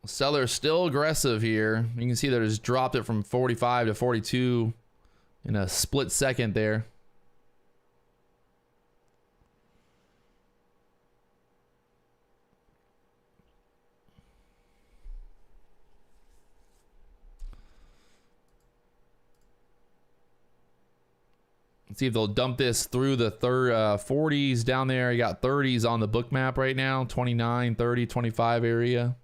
[SPEAKER 1] Seller's still aggressive here. You can see that it's dropped it from 45 to 42 in a split second there. Let's see if they'll dump this through the 40s down there. You got 30s on the book map right now, 29, 30, 25 area.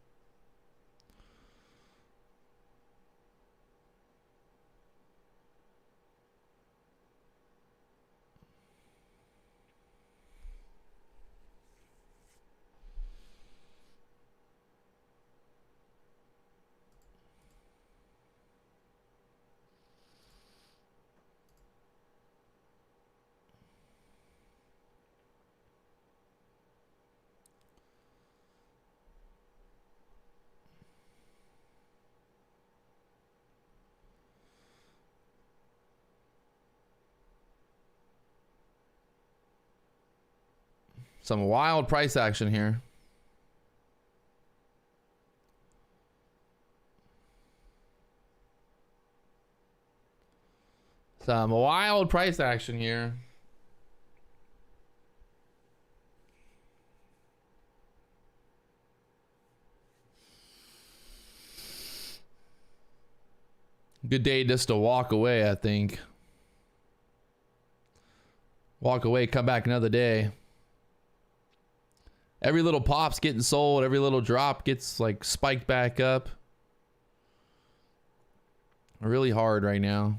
[SPEAKER 1] Some wild price action here. Some wild price action here. Good day just to walk away, I think. Walk away, come back another day. Every little pop's getting sold. Every little drop gets like spiked back up. Really hard right now.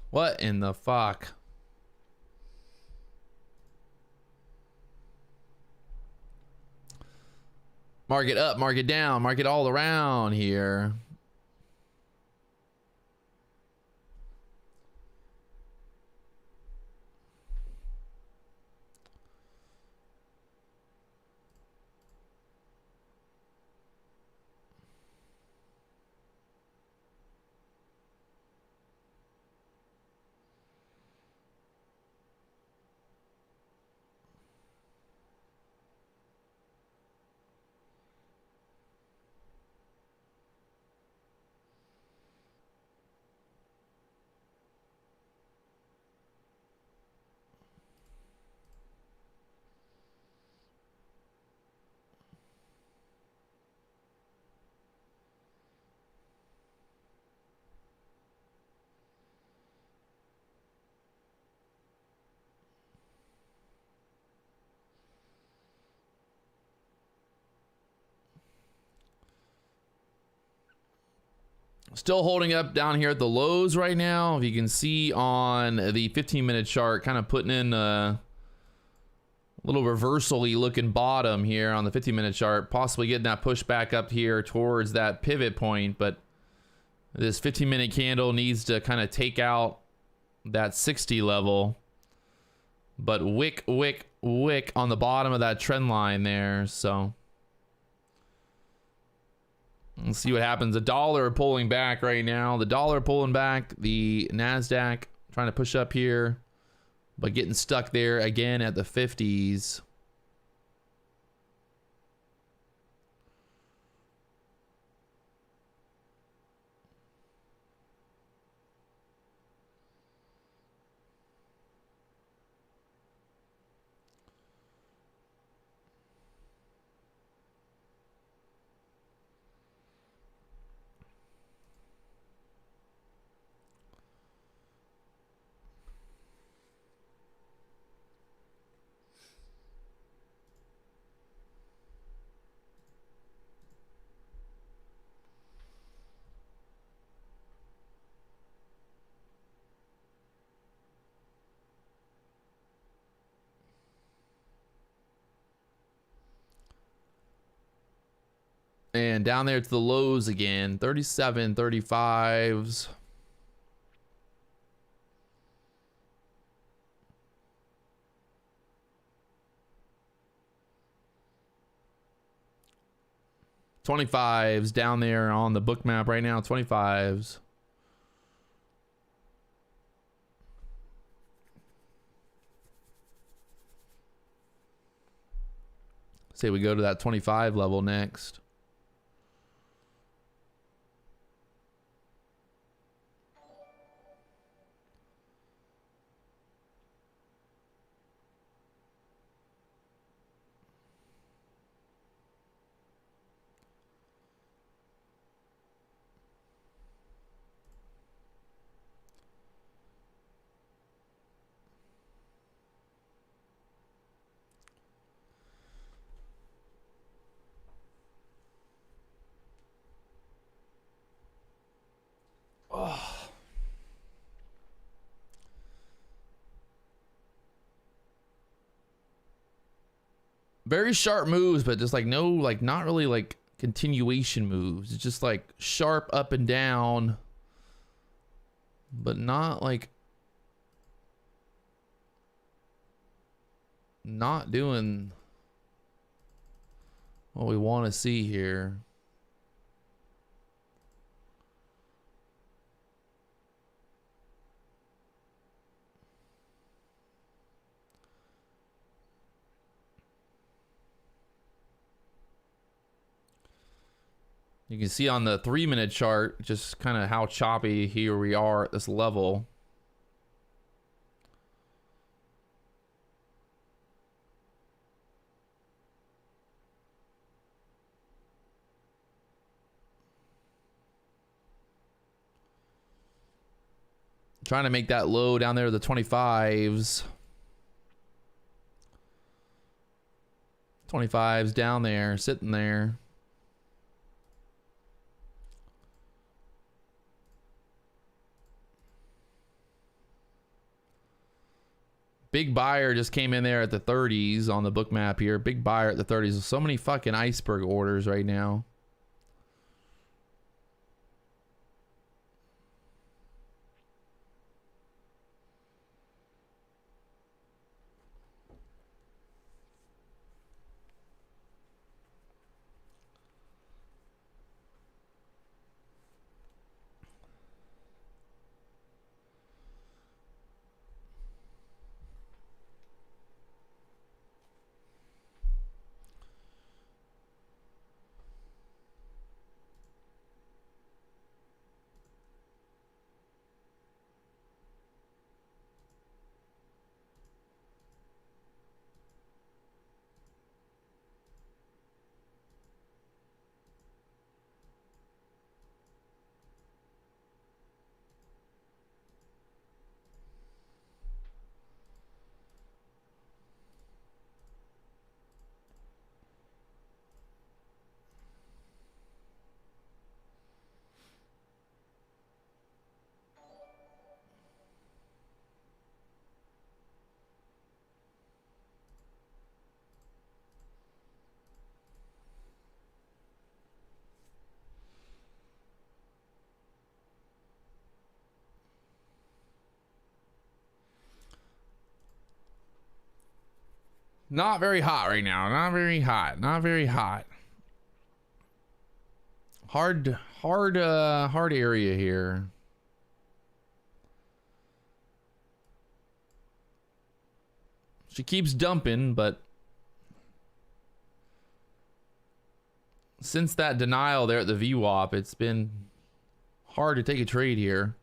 [SPEAKER 1] What in the fuck? Market up, market down, market all around here. Still holding up down here at the lows right now. If you can see on the 15-minute chart, kind of putting in a little reversal-y looking bottom here on the 15-minute chart, possibly getting that push back up here towards that pivot point. But this 15-minute candle needs to kind of take out that 60 level. But wick, wick, wick on the bottom of that trend line there. So let's see what happens. The dollar pulling back right now. The dollar pulling back. The NASDAQ trying to push up here, but getting stuck there again at the 50s. And down there to the lows again, 37, 35s. $25s down there on the book map right now, 25s. Say we go to that 25 level next. Very sharp moves, but just like no, like not really like continuation moves. It's just like sharp up and down, but not like not doing what we want to see here. You can see on the 3-minute chart just kind of how choppy here we are at this level. Trying to make that low down there to the 25s. 25s down there, sitting there. Big buyer just came in there at the 30s on the book map here. Big buyer at the 30s. So many fucking iceberg orders right now. Not very hot right now. Not very hot. Not very hot. Hard area here. She keeps dumping, but since that denial there at the VWAP, it's been hard to take a trade here.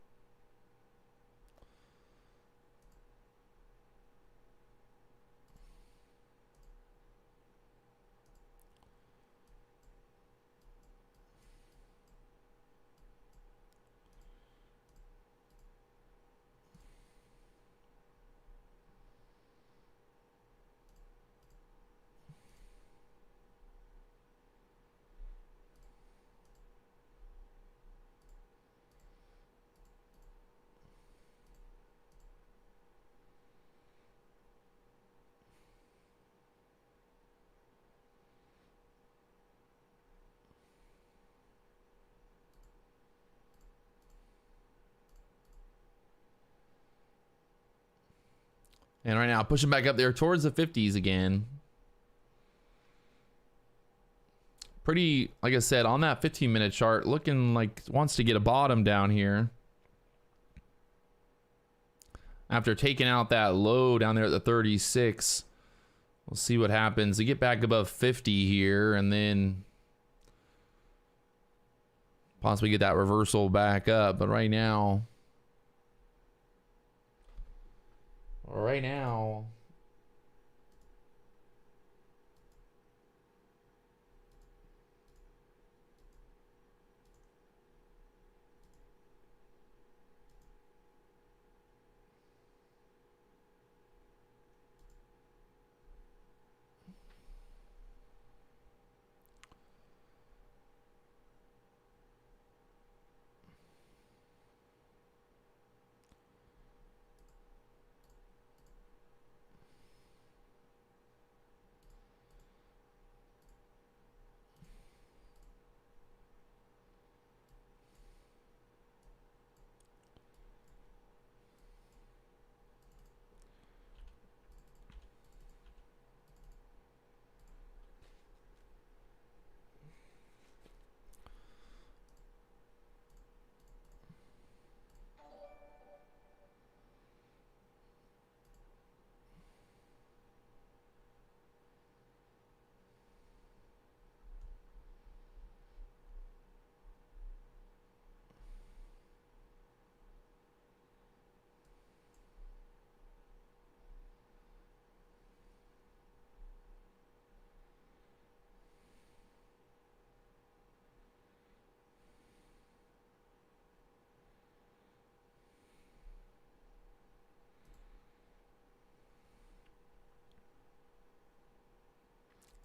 [SPEAKER 1] And right now, pushing back up there towards the 50s again. Pretty, like I said, on that 15-minute chart, looking like wants to get a bottom down here. After taking out that low down there at the 36 We'll see what happens. To get back above 50 here and then possibly get that reversal back up. But right now,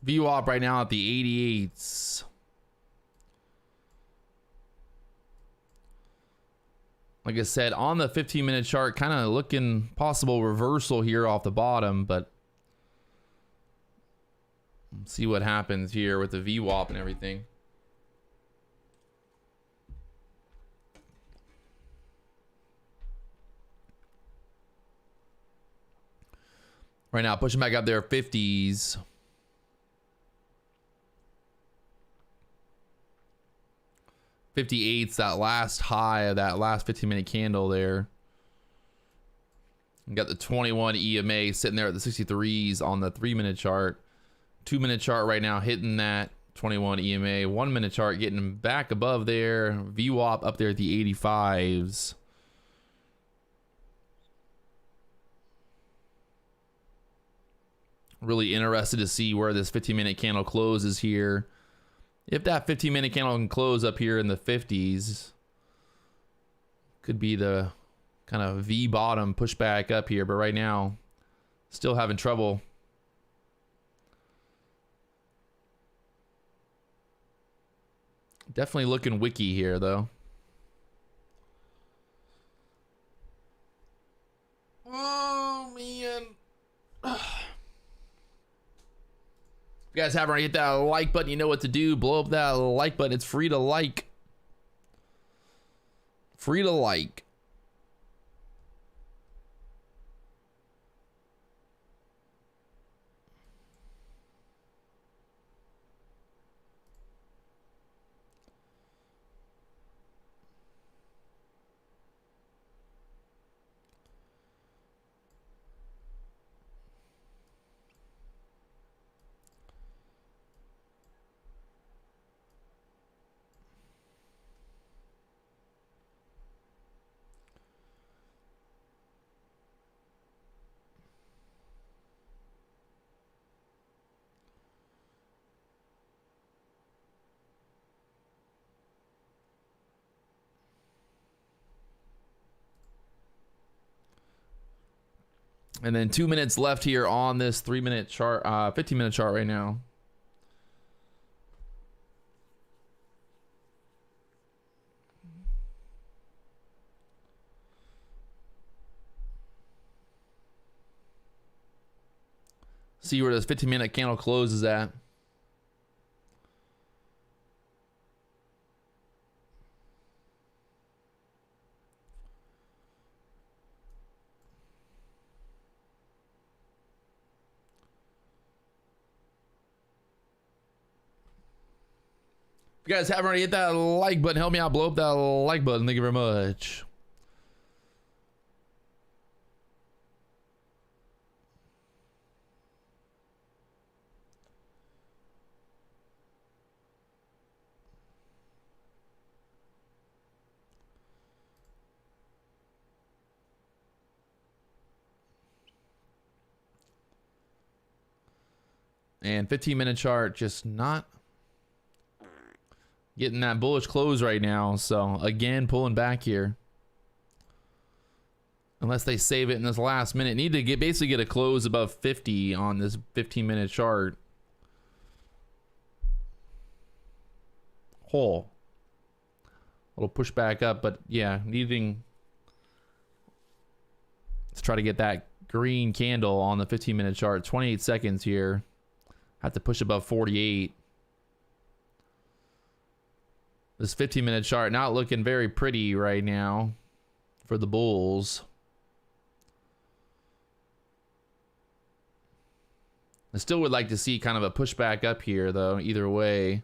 [SPEAKER 1] VWAP right now at the 88s. Like I said, on the 15-minute chart, kind of looking possible reversal here off the bottom, but let's see what happens here with the VWAP and everything. Right now, pushing back up there, 50s. 58's that last high of that last 15-minute candle there. You got the 21 EMA sitting there at the 63s on the 3-minute chart. 2-minute chart right now hitting that 21 EMA. 1-minute chart getting back above there. VWAP up there at the 85s. Really interested to see where this 15-minute candle closes here. If that 15-minute candle can close up here in the 50s, could be the kind of V bottom push back up here. But right now, still having trouble. Definitely looking wicky here, though. Oh, man. If you guys haven't already hit that like button, you know what to do. Blow up that like button. It's free to like. Free to like. And then 2 minutes left here on this 3-minute chart, 15-minute chart right now. See where this 15-minute candle closes at. If you guys haven't already hit that like button, help me out, blow up that like button. Thank you very much. And 15-minute chart just not getting that bullish close right now. So again, pulling back here. Unless they save it in this last minute. Need to basically get a close above 50 on this 15-minute chart. Hole. A little push back up, but yeah, needing. Let's try to get that green candle on the 15-minute chart. 28 seconds here. Have to push above 48. This 15-minute chart not looking very pretty right now for the bulls. I still would like to see kind of a pushback up here, though, either way.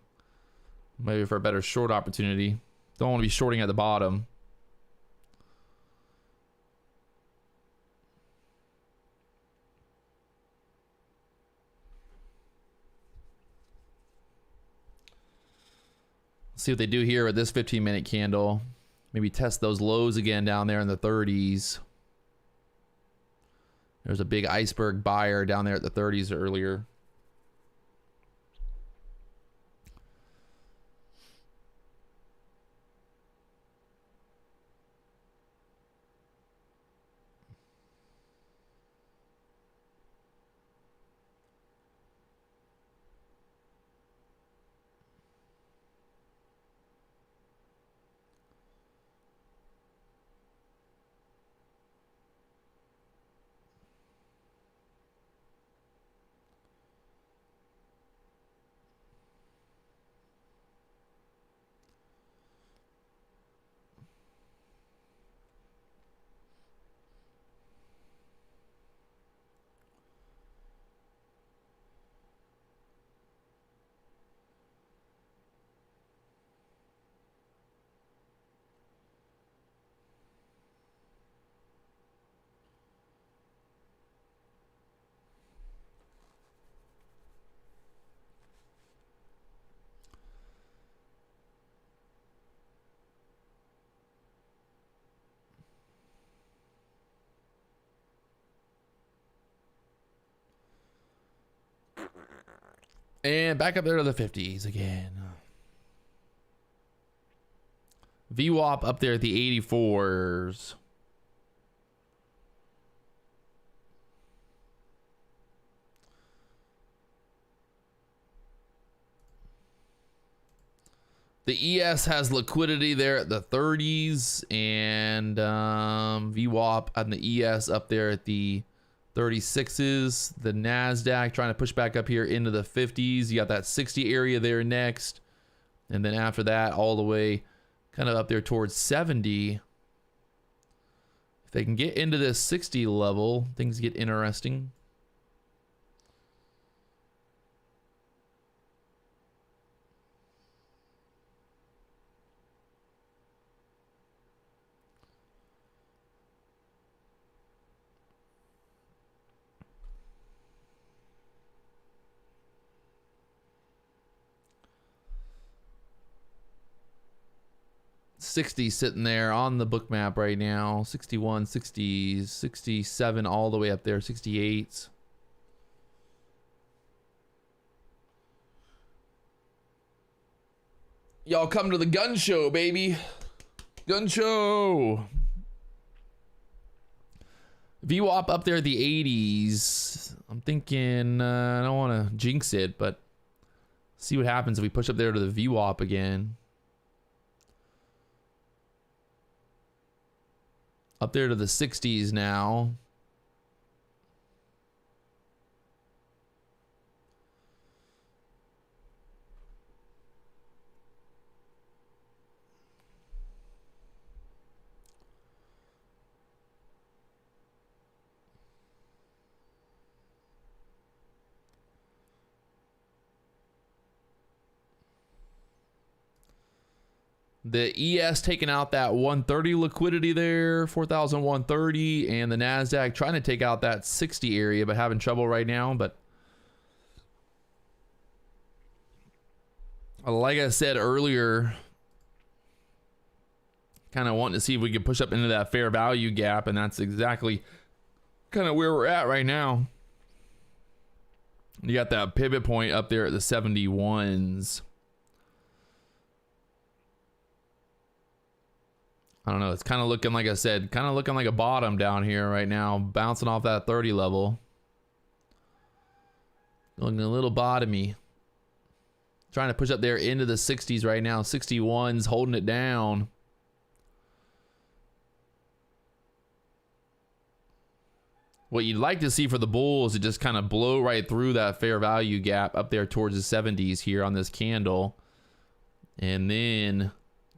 [SPEAKER 1] Maybe for a better short opportunity. Don't want to be shorting at the bottom. Let's see what they do here with this 15-minute candle. Maybe test those lows again down there in the 30s. There's a big iceberg buyer down there at the 30s earlier. And back up there to the 50s again. VWAP up there at the 84s. The ES has liquidity there at the 30s, and VWAP on the ES up there at the 36s. The NASDAQ trying to push back up here into the 50s. You got that 60 area there next. And then after that, all the way kind of up there towards 70. If they can get into this 60 level, things get interesting. $60 sitting there on the book map right now. 61, 60s, 67 all the way up there, 68. Y'all come to the gun show, baby. Gun show. VWAP up there at the 80s. I'm thinking, I don't want to jinx it, but see what happens if we push up there to the VWAP again. Up there to the 60s now. The ES taking out that 130 liquidity there, 4,130, and the NASDAQ trying to take out that 60 area, but having trouble right now. But like I said earlier, kind of wanting to see if we could push up into that fair value gap, and that's exactly kind of where we're at right now. You got that pivot point up there at the 71s. I don't know. It's kind of looking, like I said, kind of looking like a bottom down here right now, bouncing off that 30 level. Looking a little bottomy. Trying to push up there into the 60s right now. 61s holding it down. What you'd like to see for the bulls is just kind of blow right through that fair value gap up there towards the 70s here on this candle. And then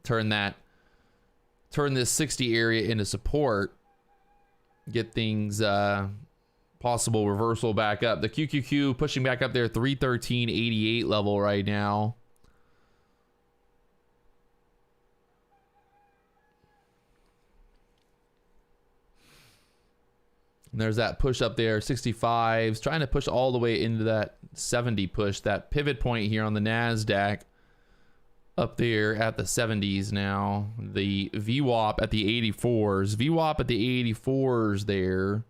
[SPEAKER 1] turn this 60 area into support. Get things possible reversal back up. The QQQ pushing back up there, 313.88 level right now. And there's that push up there, 65s, trying to push all the way into that 70 push, that pivot point here on the NASDAQ up there at the 70s now. The VWAP at the 84s. VWAP at the 84s there.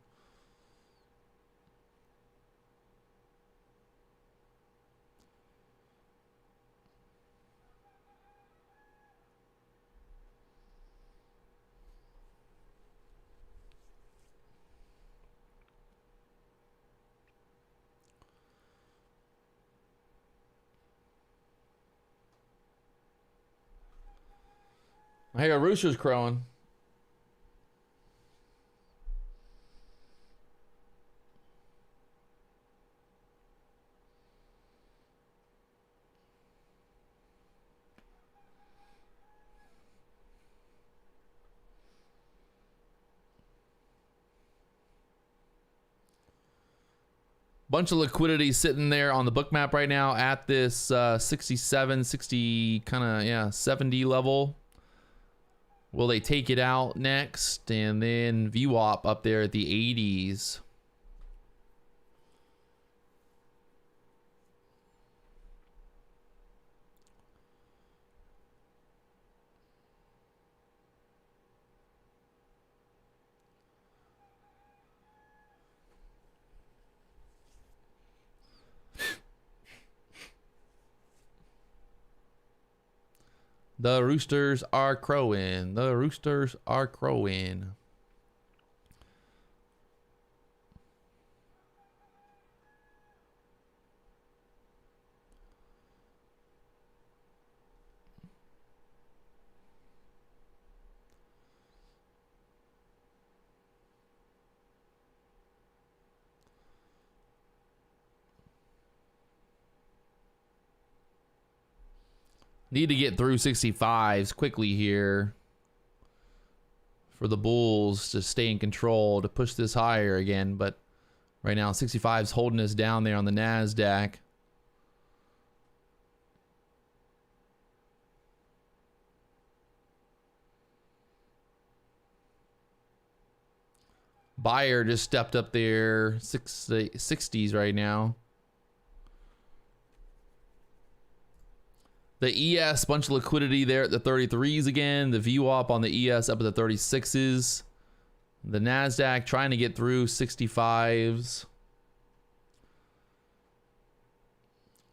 [SPEAKER 1] I hear roosters crowing. Bunch of liquidity sitting there on the book map right now at this 67, 60, kind of, yeah, 70 level. Will they take it out next? And then VWAP up there at the 80s. The roosters are crowing. The roosters are crowing. Need to get through 65s quickly here for the bulls to stay in control, to push this higher again. But right now, 65's holding us down there on the NASDAQ. Buyer just stepped up there, 60s right now. The ES, bunch of liquidity there at the 33s again. The VWAP on the ES up at the 36s. The NASDAQ trying to get through 65s.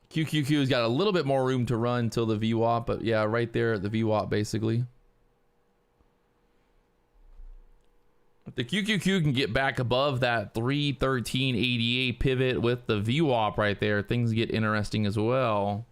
[SPEAKER 1] QQQ's got a little bit more room to run till the VWAP, but yeah, right there at the VWAP basically. If the QQQ can get back above that 313.88 pivot with the VWAP right there, things get interesting as well.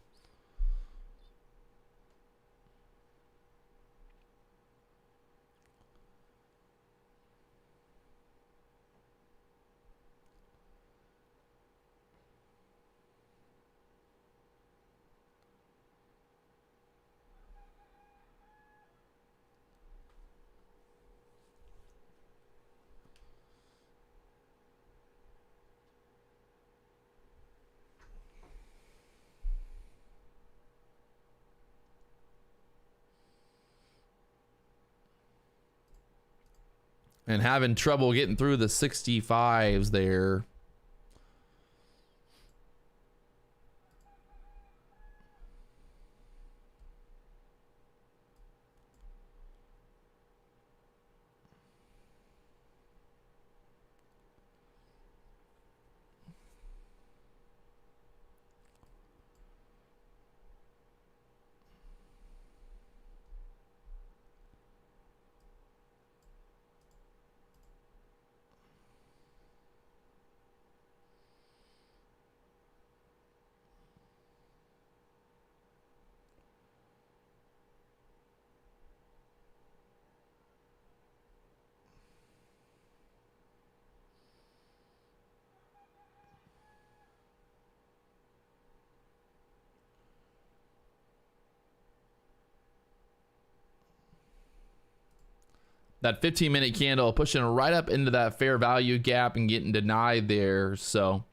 [SPEAKER 1] And having trouble getting through the 65s there. That 15-minute candle pushing right up into that fair value gap and getting denied there. So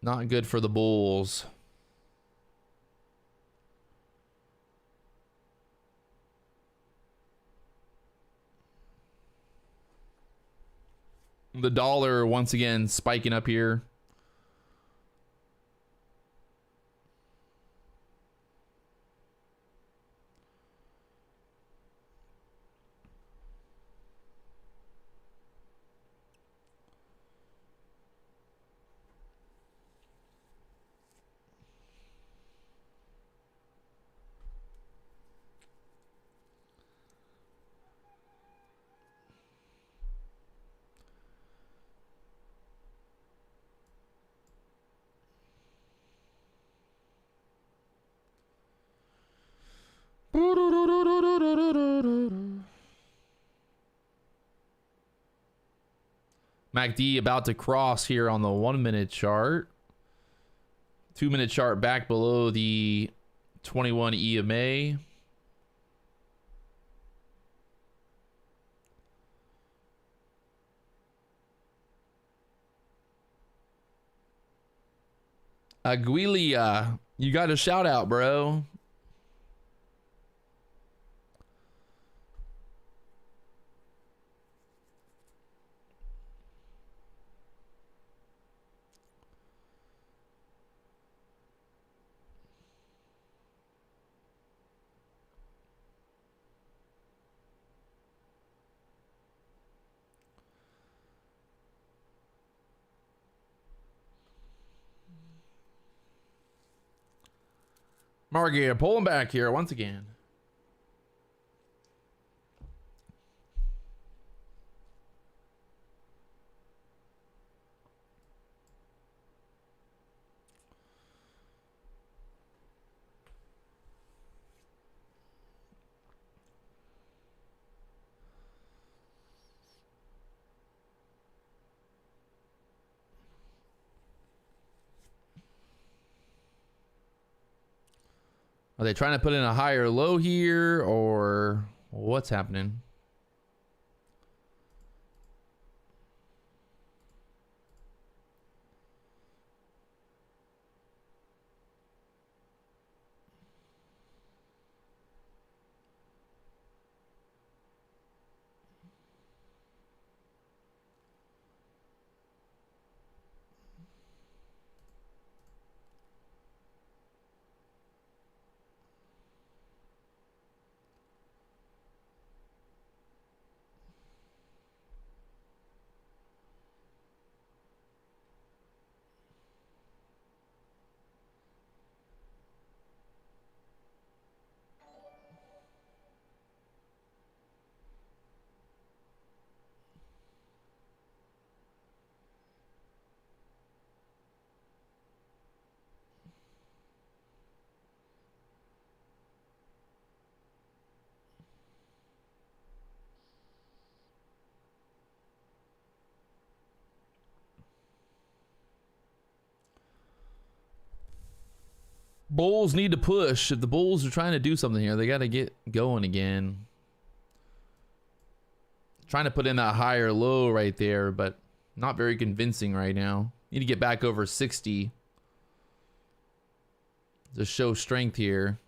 [SPEAKER 1] not good for the bulls. The dollar once again spiking up here. MACD about to cross here on the 1-minute chart. 2-minute chart back below the 21 EMA. Aguilia, you got a shout out, bro. Margie, pulling back here once again. Are they trying to put in a higher low here, or what's happening? Bulls need to push. If the Bulls are trying to do something here, they got to get going again. Trying to put in that higher low right there, but not very convincing right now. Need to get back over 60 to show strength here.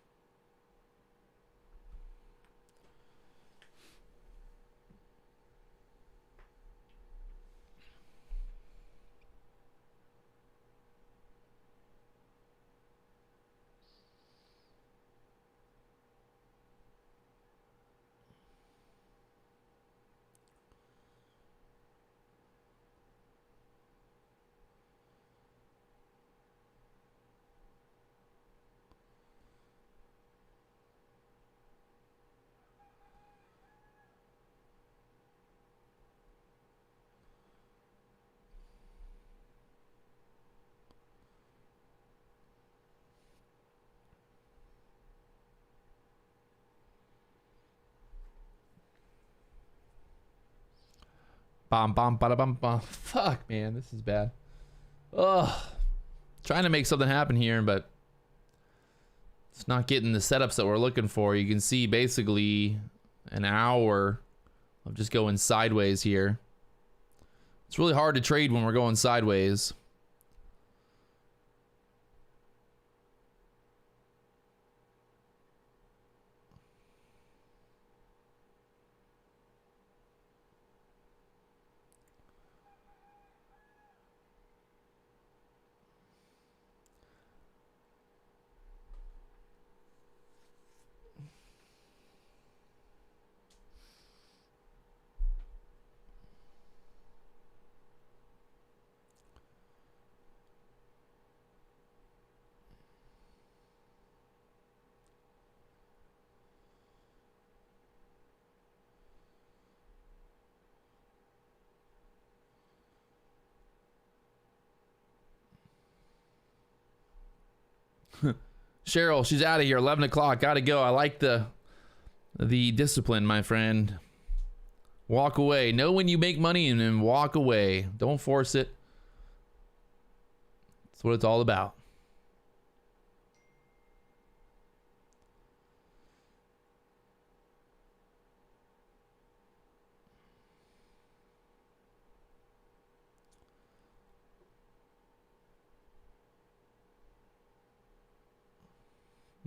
[SPEAKER 1] Bam, bam, bada, bam, bam. Fuck, man, this is bad. Ugh. Trying to make something happen here, but It's not getting the setups that we're looking for. You can see basically an hour of just going sideways here. It's really hard to trade when we're going sideways. Cheryl, she's out of here. 11 o'clock. Gotta go. I like the discipline, my friend. Walk away. Know when you make money and then walk away. Don't force it. That's what it's all about.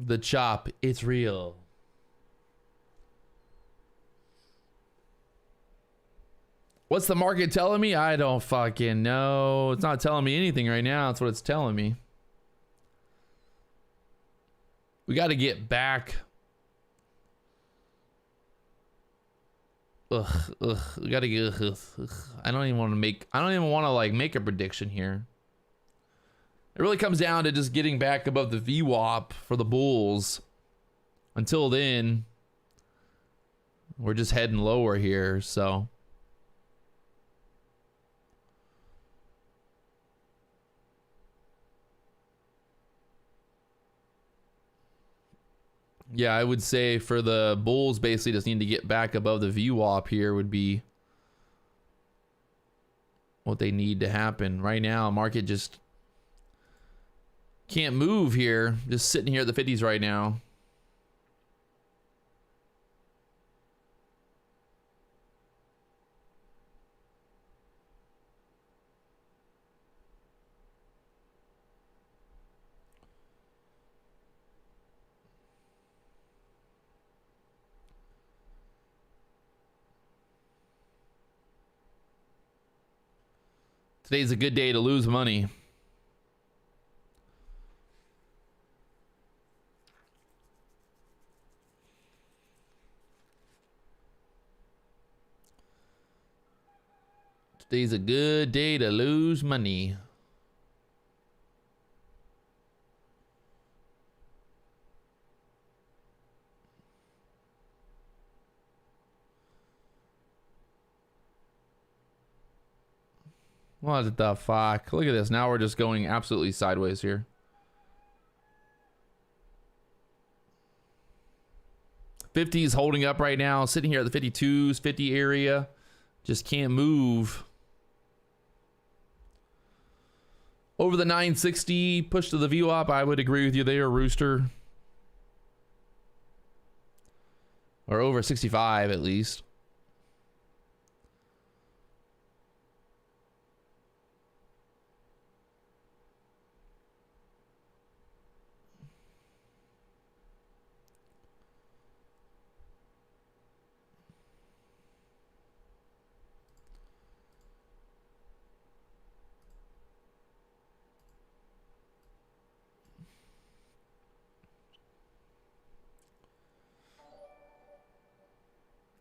[SPEAKER 1] The chop, it's real. What's the market telling me? I don't fucking know. It's not telling me anything right now. That's what it's telling me. We got to get back. We got to get. I don't even want to make. I don't even want to like make a prediction here. It really comes down to just getting back above the VWAP for the bulls. Until then, we're just heading lower here, so. Yeah, I would say for the bulls, basically just need to get back above the VWAP here would be what they need to happen. Right now, market just can't move here. Just sitting here at the 50s right now. Today's a good day to lose money. Today's a good day to lose money. What the fuck? Look at this. Now we're just going absolutely sideways here. '50s holding up right now. Sitting here at the 52s, 50 area. Just can't move. Over the 960, push to the VWAP. I would agree with you there, Rooster. Or over 65 at least.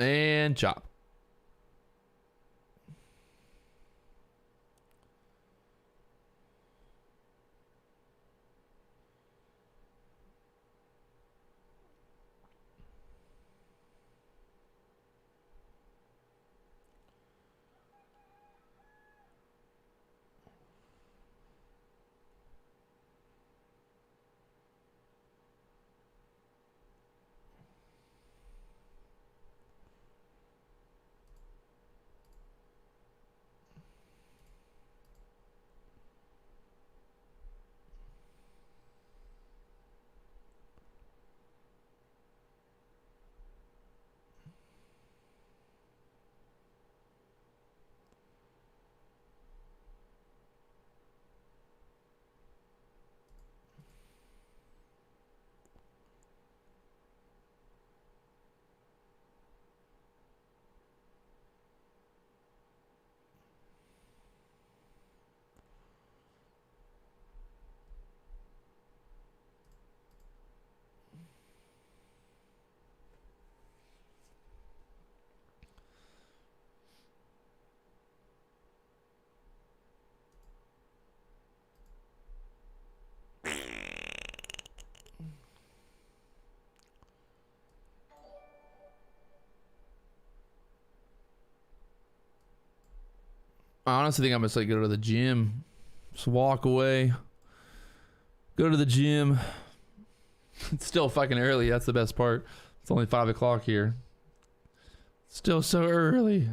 [SPEAKER 1] And chop. I honestly think I'm just like go to the gym. Just walk away. Go to the gym. It's still fucking early. That's the best part. It's only 5 o'clock here. Still so early.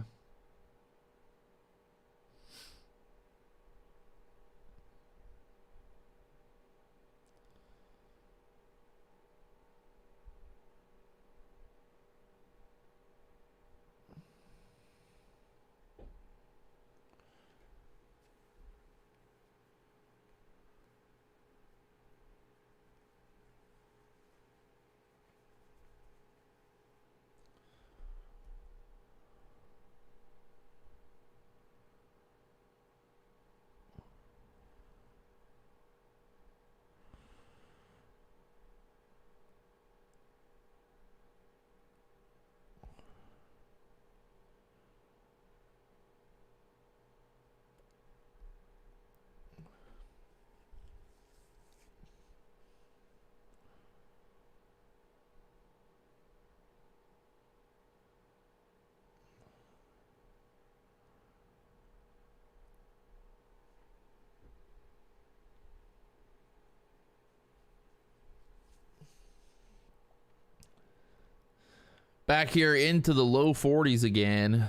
[SPEAKER 1] Back here into the low 40s again.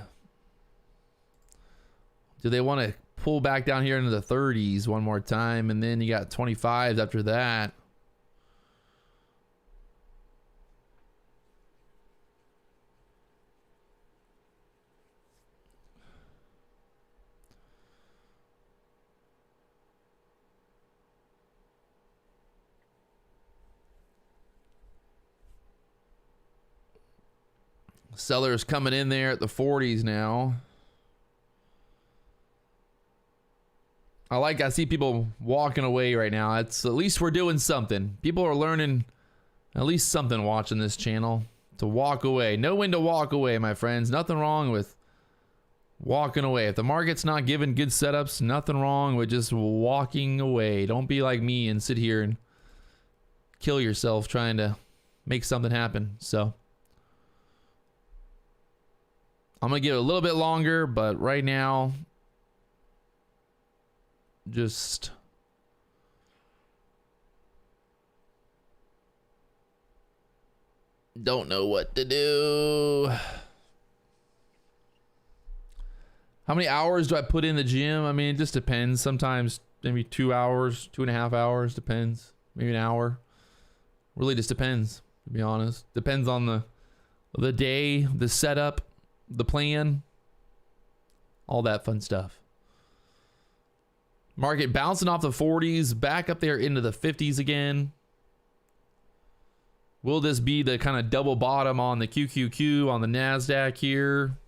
[SPEAKER 1] Do they want to pull back down here into the 30s one more time? And then you got 25s after that. Sellers coming in there at the 40s now. I see people walking away right now. It's at least we're doing something. People are learning at least something watching this channel. To walk away. Know when to walk away, my friends. Nothing wrong with walking away. If the market's not giving good setups, nothing wrong with just walking away. Don't be like me and sit here and kill yourself trying to make something happen. So I'm going to give it a little bit longer, but right now, just don't know what to do. How many hours do I put in the gym? I mean, it just depends. Sometimes maybe 2 hours, 2.5 hours, depends. Maybe an hour. Really just depends, to be honest. Depends on the day, the setup, the plan, all that fun stuff. Market bouncing off the 40s, back up there into the 50s again. Will this be the kind of double bottom on the QQQ on the NASDAQ here?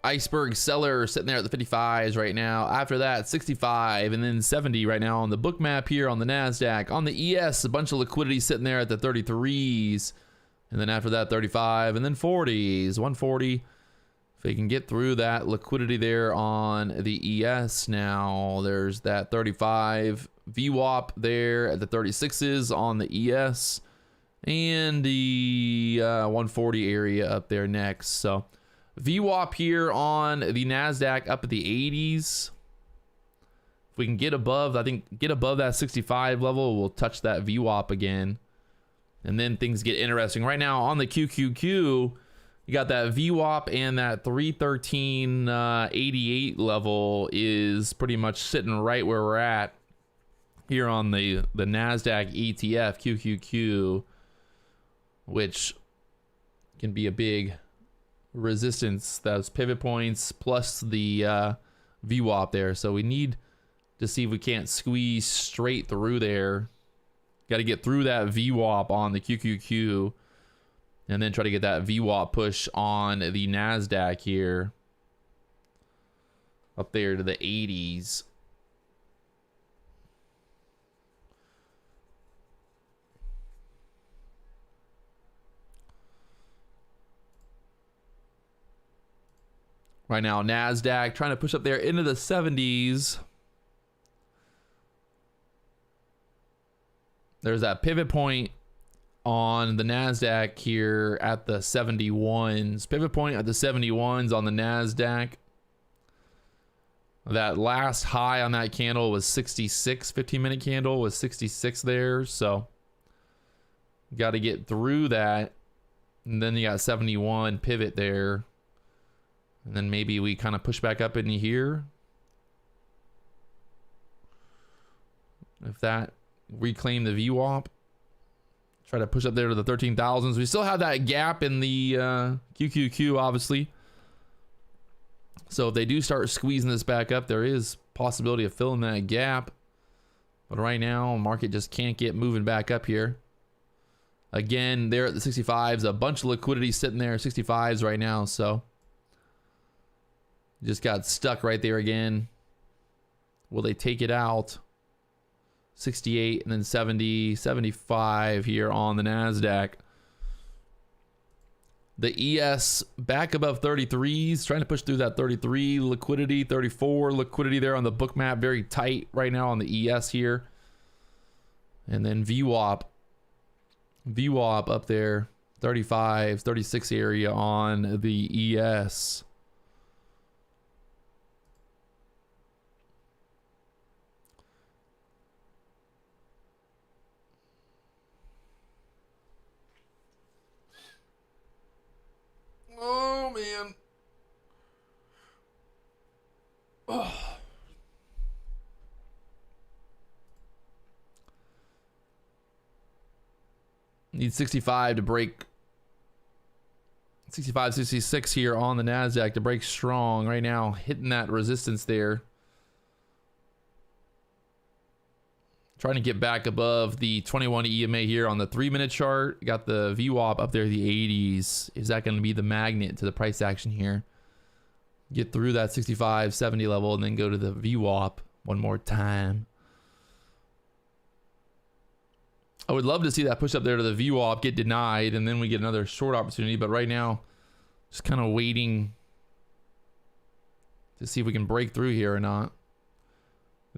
[SPEAKER 1] Iceberg seller sitting there at the 55s right now. After that, 65 and then 70 right now on the book map here on the NASDAQ. On the ES, a bunch of liquidity sitting there at the 33s. And then after that, 35 and then 40s. 140. If they can get through that liquidity there on the ES now, there's that 35 VWAP there at the 36s on the ES. And the 140 area up there next. So VWAP here on the NASDAQ up at the 80s. If we can get above, I think get above that 65 level, we'll touch that VWAP again. And then things get interesting. Right now on the QQQ, you got that VWAP and that 313.88 level is pretty much sitting right where we're at here on the NASDAQ ETF QQQ, which can be a big resistance. Those pivot points plus the VWAP there. So we need to see if we can't squeeze straight through there. Got to get through that VWAP on the QQQ and then try to get that VWAP push on the NASDAQ here up there to the 80s. Right now, NASDAQ trying to push up there into the 70s. There's that pivot point on the NASDAQ here at the 71s. Pivot point at the 71s on the NASDAQ. That last high on that candle was 66. 15-minute candle was 66 there. So, got to get through that. And then you got 71 pivot there. And then maybe we kind of push back up into here. If that, reclaim the VWAP. Try to push up there to the 13,000s. We still have that gap in the QQQ, obviously. So if they do start squeezing this back up, there is possibility of filling that gap. But right now, market just can't get moving back up here. Again, there at the 65s, a bunch of liquidity sitting there, 65s right now. So just got stuck right there again. Will they take it out? 68 and then 70, 75 here on the NASDAQ. The ES back above 33s, trying to push through that 33 liquidity, 34 liquidity there on the book map, very tight right now on the ES here. And then VWAP up there, 35, 36 area on the ES. Oh, man. Oh. Need 65 to break. 65, 66 here on the NASDAQ to break strong right now. Hitting that resistance there. Trying to get back above the 21 EMA here on the 3-minute chart. Got the VWAP up there, the 80s. Is that going to be the magnet to the price action here? Get through that 65, 70 level and then go to the VWAP one more time. I would love to see that push up there to the VWAP, get denied, and then we get another short opportunity. But right now, just kind of waiting to see if we can break through here or not.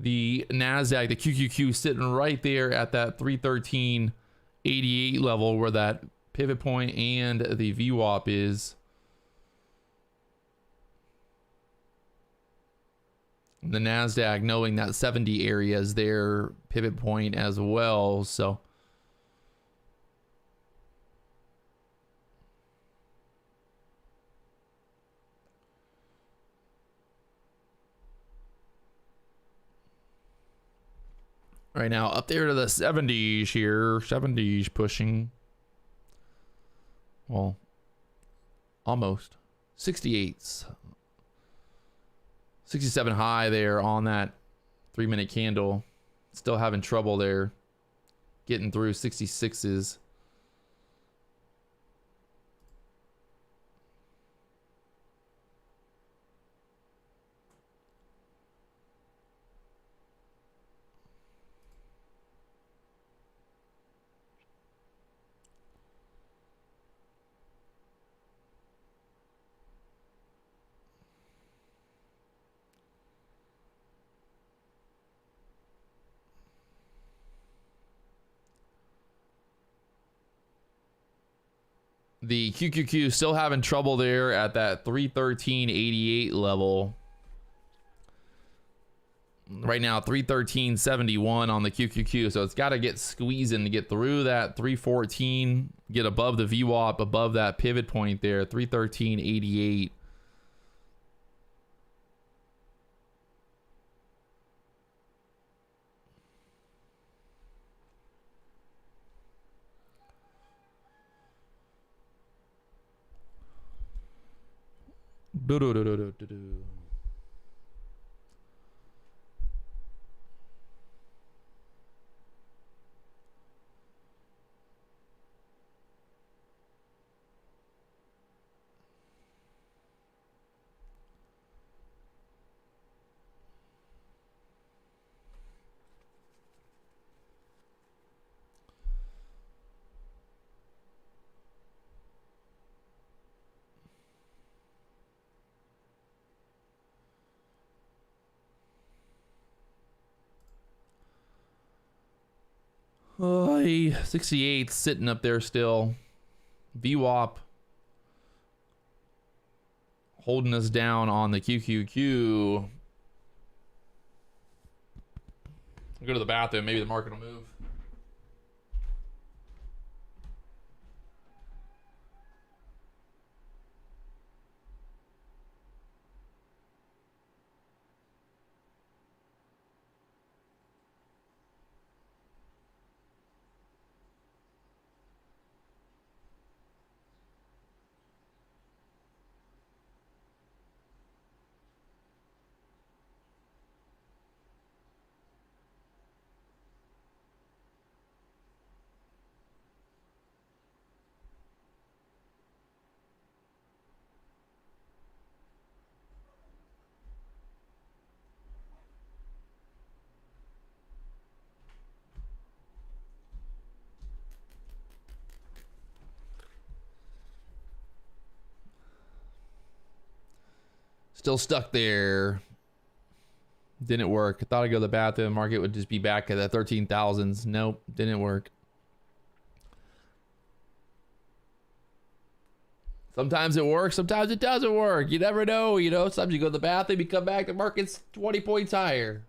[SPEAKER 1] The NASDAQ, the QQQ sitting right there at that 313.88 level where that pivot point and the VWAP is. The NASDAQ knowing that 70 area is their pivot point as well. So right now, up there to the 70s here. 70s pushing. Well, almost. 68s. 67 high there on that 3-minute candle. Still having trouble there. Getting through 66s. The QQQ still having trouble there at that 313.88 level. Right now, 313.71 on the QQQ. So it's got to get squeezing to get through that 314, get above the VWAP, above that pivot point there, 313.88. Oh, 68 sitting up there still. VWAP holding us down on the QQQ. I'll go to the bathroom. Maybe the market will move. Still stuck there. Didn't work. I thought I'd go to the bathroom. Market would just be back at the 13,000s. Nope, didn't work. Sometimes it works, sometimes it doesn't work. You never know, you know. Sometimes you go to the bathroom, you come back, the market's 20 points higher.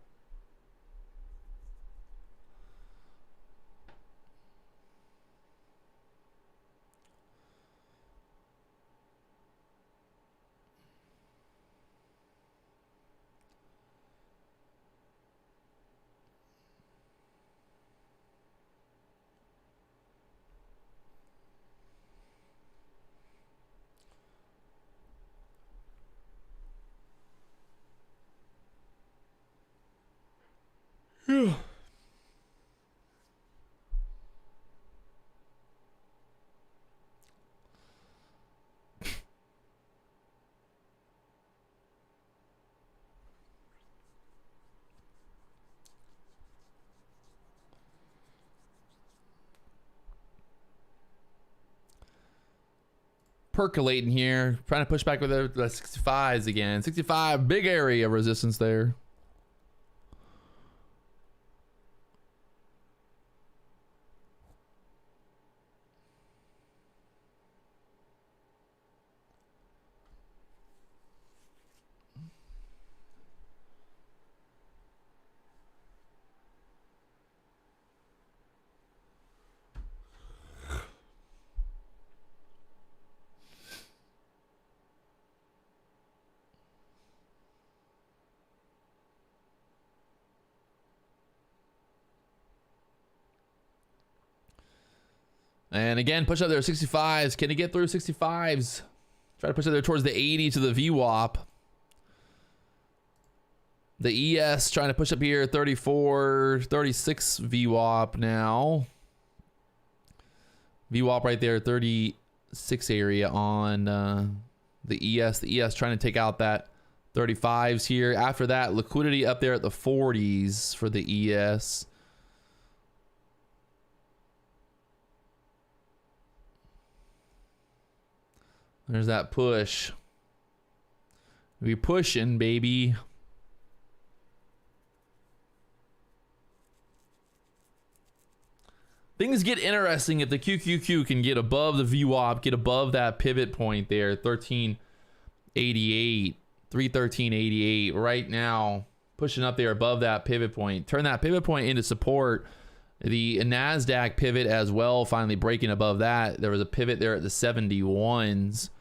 [SPEAKER 1] Percolating here, trying to push back with the 65s again. 65, big area of resistance there. And again, push up there 65s. Can he get through 65s? Try to push up there towards the 80 to the VWAP. The ES trying to push up here 34, 36 VWAP now. VWAP right there, 36 area on the ES. The ES trying to take out that 35s here. After that, liquidity up there at the 40s for the ES. There's that push. We pushing, baby. Things get interesting if the QQQ can get above the VWAP, get above that pivot point there, 1388, 313.88 right now, pushing up there above that pivot point. Turn that pivot point into support. The NASDAQ pivot as well, finally breaking above that. There was a pivot there at the 71s.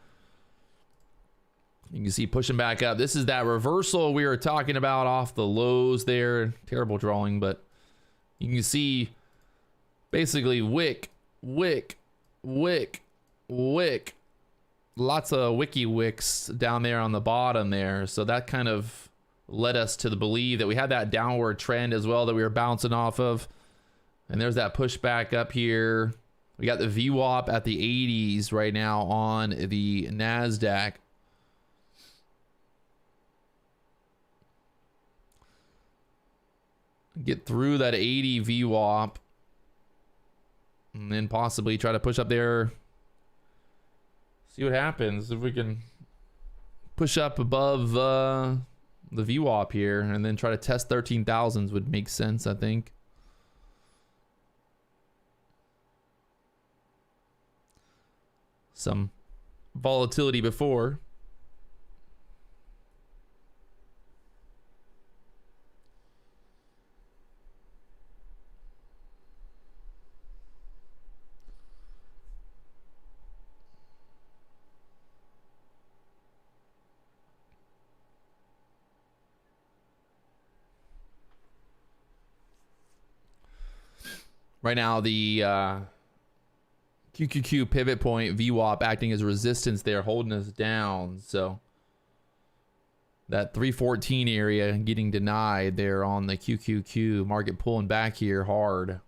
[SPEAKER 1] You can see pushing back up. This is that reversal we were talking about off the lows there. Terrible drawing, but you can see basically wick, wick, wick, wick. Lots of wicky wicks down there on the bottom there. So that kind of led us to believe that we had that downward trend as well that we were bouncing off of. And there's that pushback up here. We got the VWAP at the 80s right now on the NASDAQ. Get through that 80 VWAP. And then possibly try to push up there. See what happens. If we can push up above the VWAP here. And then try to test 13,000s would make sense, I think. some volatility before. Right now, the QQQ pivot point VWAP acting as resistance there, holding us down. So that 314 area getting denied there on the QQQ. Market pulling back here hard.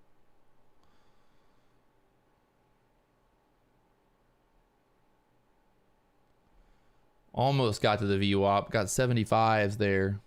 [SPEAKER 1] Almost got to the VWAP. Got 75s there.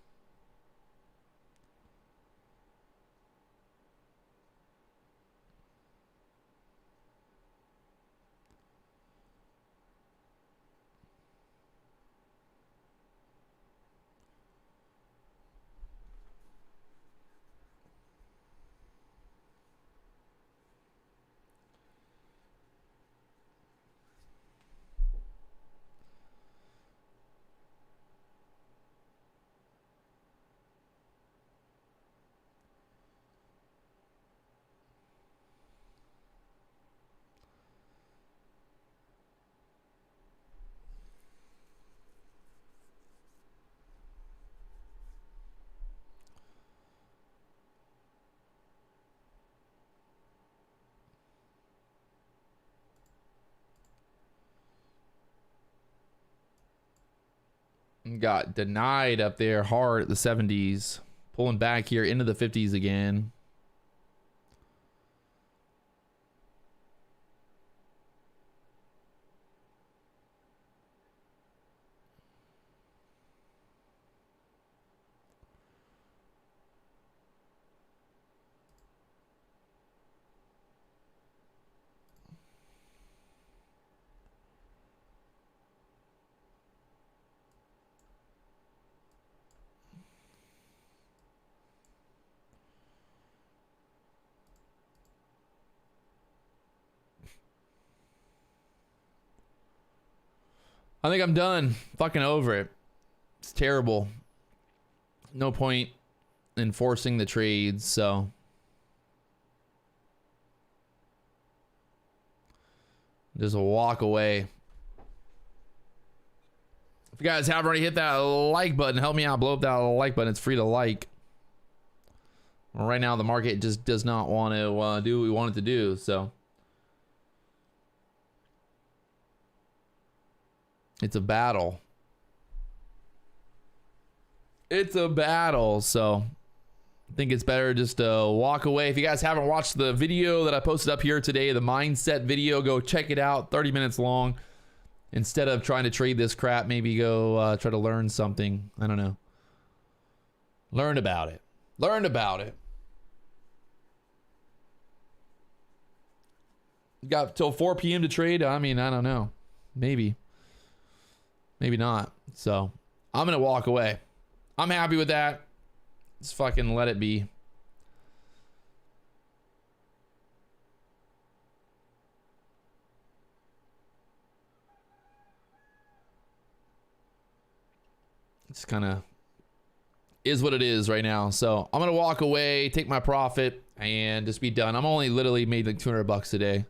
[SPEAKER 1] Got denied up there hard at the 70s. Pulling back here into the 50s again. I think I'm done. Fucking over it. It's terrible. No point in forcing the trades, so. Just walk away. If you guys haven't already hit that like button, help me out. Blow up that like button. It's free to like. Right now, the market just does not want to do what we want it to do, so. It's a battle. It's a battle, so I think it's better just to walk away. If you guys haven't watched the video that I posted up here today, the mindset video, go check it out. 30 minutes long. Instead of trying to trade this crap, maybe go try to learn something. I don't know. Learn about it. Learn about it. Got till 4 p.m. to trade? I mean, I don't know. Maybe. Maybe not. So I'm going to walk away. I'm happy with that. Just fucking let it be. It's kind of is what it is right now. So I'm going to walk away, take my profit, and just be done. I'm only literally made like $200 a day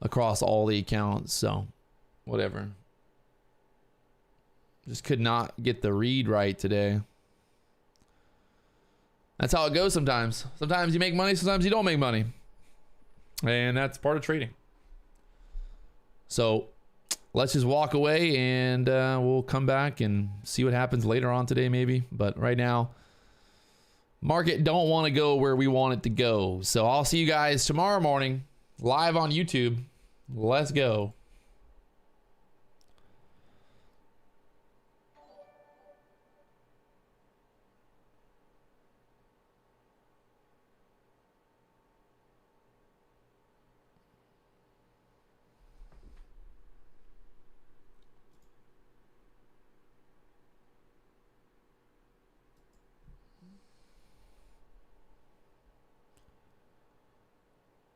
[SPEAKER 1] across all the accounts. So whatever. Just could not get the read right today. That's how it goes sometimes. Sometimes you make money, sometimes you don't make money. And that's part of trading. So let's just walk away and we'll come back and see what happens later on today maybe. But right now, market don't want to go where we want it to go. So I'll see you guys tomorrow morning live on YouTube. Let's go.